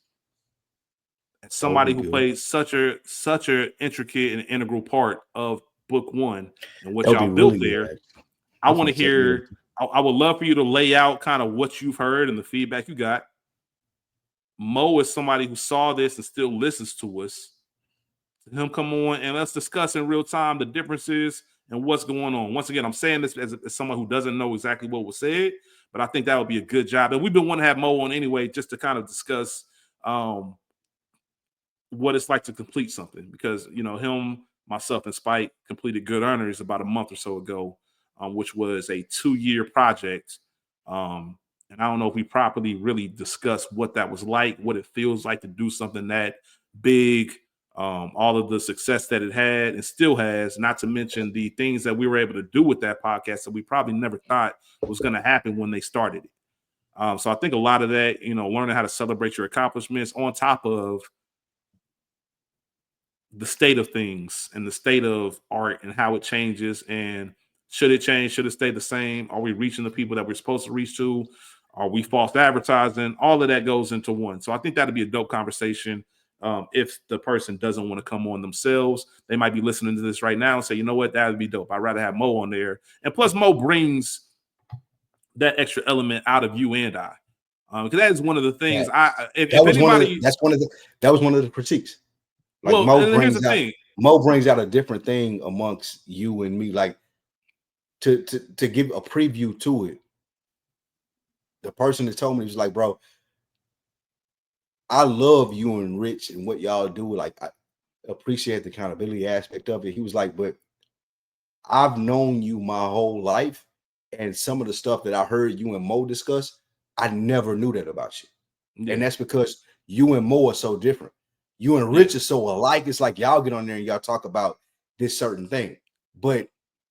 Speaker 3: And somebody who plays such a intricate and integral part of book one and what y'all built there. I want to hear, I would love for you to lay out kind of what you've heard and the feedback you got. Mo is somebody who saw this and still listens to us. Him come on and let's discuss in real time the differences and what's going on. Once again, I'm saying this as someone who doesn't know exactly what was said, but I think that would be a good job. And we've been wanting to have Mo on anyway, just to kind of discuss what it's like to complete something, because you know him, myself, and Spike completed Good Earners about a month or so ago, which was a 2-year project. And I don't know if we properly really discussed what that was like, what it feels like to do something that big, all of the success that it had and still has, not to mention the things that we were able to do with that podcast that we probably never thought was going to happen when they started it. So I think a lot of that, you know, learning how to celebrate your accomplishments on top of the state of things and the state of art and how it changes, and should it change? Should it stay the same? Are we reaching the people that we're supposed to reach to? Are we false advertising? All of that goes into one. So I think that'd be a dope conversation. If the person doesn't want to come on themselves, they might be listening to this right now and say, you know what, that would be dope. I'd rather have Mo on there. And plus Mo brings that extra element out of you and I. Because that is one of the things that was
Speaker 1: one of the critiques. Like well, Mo brings out a different thing amongst you and me. Like to give a preview to it. The person that told me was like, bro, I love you and Rich and what y'all do. Like, I appreciate the accountability aspect of it. He was like, but I've known you my whole life, and some of the stuff that I heard you and Mo discuss, I never knew that about you. Yeah. And that's because you and Mo are so different. You and Rich are so alike. It's like y'all get on there and y'all talk about this certain thing. But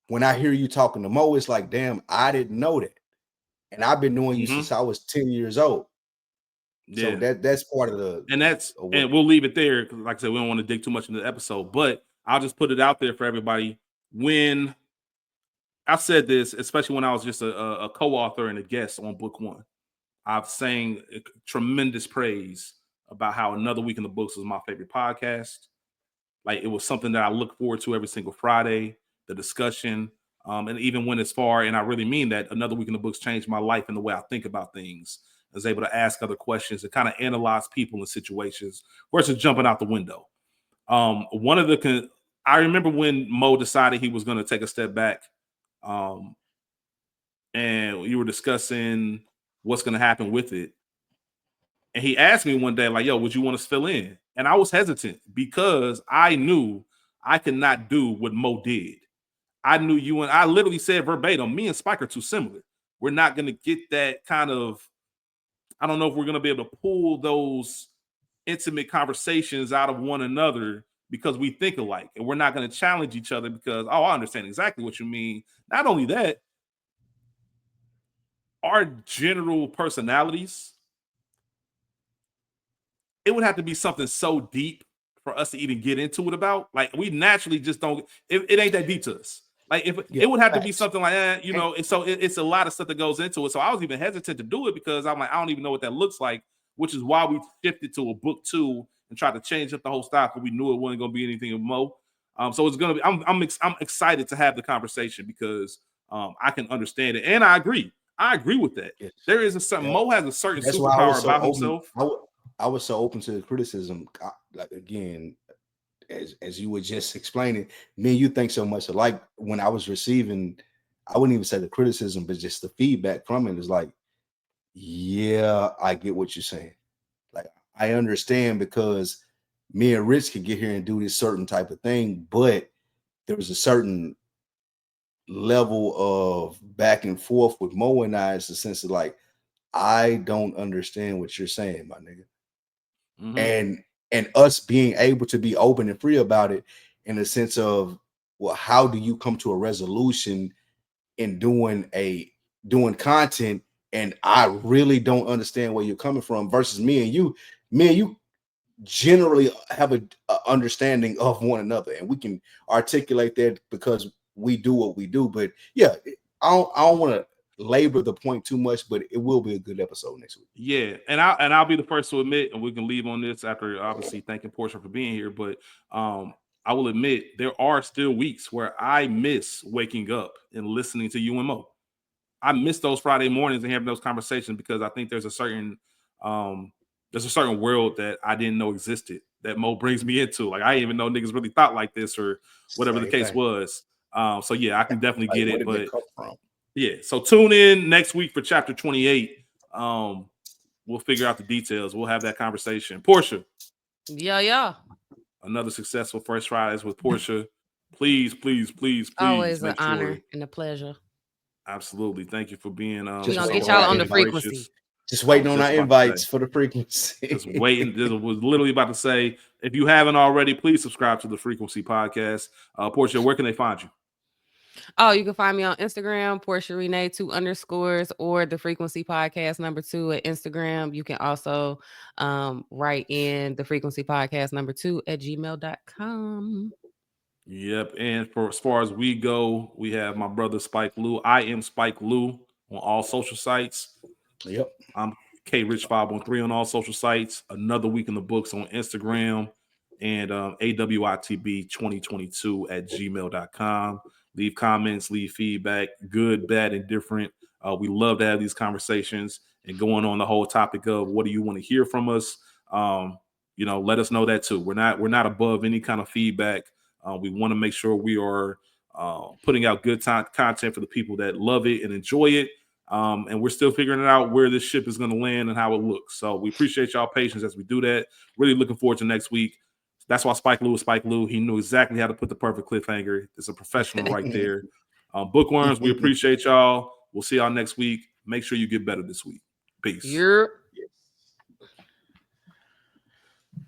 Speaker 1: when I hear you talking to Mo, it's like, damn, I didn't know that. And I've been knowing you since I was 10 years old. Yeah. So that's part of the
Speaker 3: and we'll leave it there because, like I said, we don't want to dig too much into the episode, but I'll just put it out there for everybody. When I said this, especially when I was just a co-author and a guest on book one, I've sang tremendous praise about how Another Week in the Books was my favorite podcast. Like, it was something that I look forward to every single Friday, the discussion. And even when it's far, and I really mean that, Another Week in the Books changed my life and the way I think about things. I was able to ask other questions and kind of analyze people and situations versus jumping out the window. I remember when Mo decided he was going to take a step back, and you were discussing what's going to happen with it. And he asked me one day, like, yo, would you want to fill in? And I was hesitant because I knew I could not do what Mo did. I knew you, and I literally said verbatim, me and Spike are too similar. We're not going to get that kind of, I don't know if we're going to be able to pull those intimate conversations out of one another because we think alike. And we're not going to challenge each other because, oh, I understand exactly what you mean. Not only that, our general personalities, it would have to be something so deep for us to even get into it about. Like we naturally just don't. It ain't that deep to us. Like if it would have to be something like that, you know. And so it's a lot of stuff that goes into it. So I was even hesitant to do it because I'm like, I don't even know what that looks like. Which is why we shifted to a book 2 and tried to change up the whole style because we knew it wasn't going to be anything of Mo. So it's going to be. I'm excited to have the conversation because I can understand it and I agree. I agree with that. Yes. There is a certain Mo has a certain superpower about himself.
Speaker 1: I was so open to the criticism. Like again, as you were just explaining, me and you think so much alike. When I was receiving, I wouldn't even say the criticism, but just the feedback from it is like, yeah, I get what you're saying. Like I understand because me and Rich could get here and do this certain type of thing, but there was a certain level of back and forth with Mo and I. It's the sense of like, I don't understand what you're saying, my nigga. And us being able to be open and free about it in the sense of, well, how do you come to a resolution in doing content? And I really don't understand where you're coming from versus me and you generally have a understanding of one another and we can articulate that because we do what we do. But yeah, I don't want to labor the point too much, but it will be a good episode next week.
Speaker 3: Yeah, and I'll be the first to admit, and we can leave on this after obviously thanking Portia for being here. But I will admit there are still weeks where I miss waking up and listening to UMO. I miss those Friday mornings and having those conversations because I think there's a certain world that I didn't know existed that Mo brings me into. Like I didn't even know niggas really thought like this or whatever the case was. So yeah, I can definitely get it. But yeah, so tune in next week for chapter 28. We'll figure out the details. We'll have that conversation. Portia.
Speaker 2: Yeah.
Speaker 3: Another successful First Fridays with Portia. Please.
Speaker 2: Always an honor and a pleasure.
Speaker 3: Absolutely. Thank you for being
Speaker 2: we're gonna get y'all on the frequency.
Speaker 1: Just waiting on our invites for the frequency.
Speaker 3: Just waiting. This was literally about to say, if you haven't already, please subscribe to the Frequency Podcast. Portia, where can they find you?
Speaker 2: Oh, you can find me on Instagram, Portia Renee 2_, or the Frequency Podcast #2 at Instagram. You can also write in the Frequency Podcast #2 at gmail.com.
Speaker 3: Yep. And as far as we go, we have my brother Spike Lou. I am Spike Lou on all social sites.
Speaker 1: Yep.
Speaker 3: I'm K Rich 513 on all social sites. Another week in the books on Instagram and AWITB 2022 at gmail.com. Leave comments, leave feedback, good, bad, and different. We love to have these conversations and going on the whole topic of what do you want to hear from us? Let us know that too. We're not above any kind of feedback. We want to make sure we are putting out good content for the people that love it and enjoy it. And we're still figuring out where this ship is going to land and how it looks. So we appreciate y'all patience as we do that. Really looking forward to next week. That's why Spike Lou is Spike Lou. He knew exactly how to put the perfect cliffhanger. It's a professional right there. Bookworms, we appreciate y'all. We'll see y'all next week. Make sure you get better this week. Peace.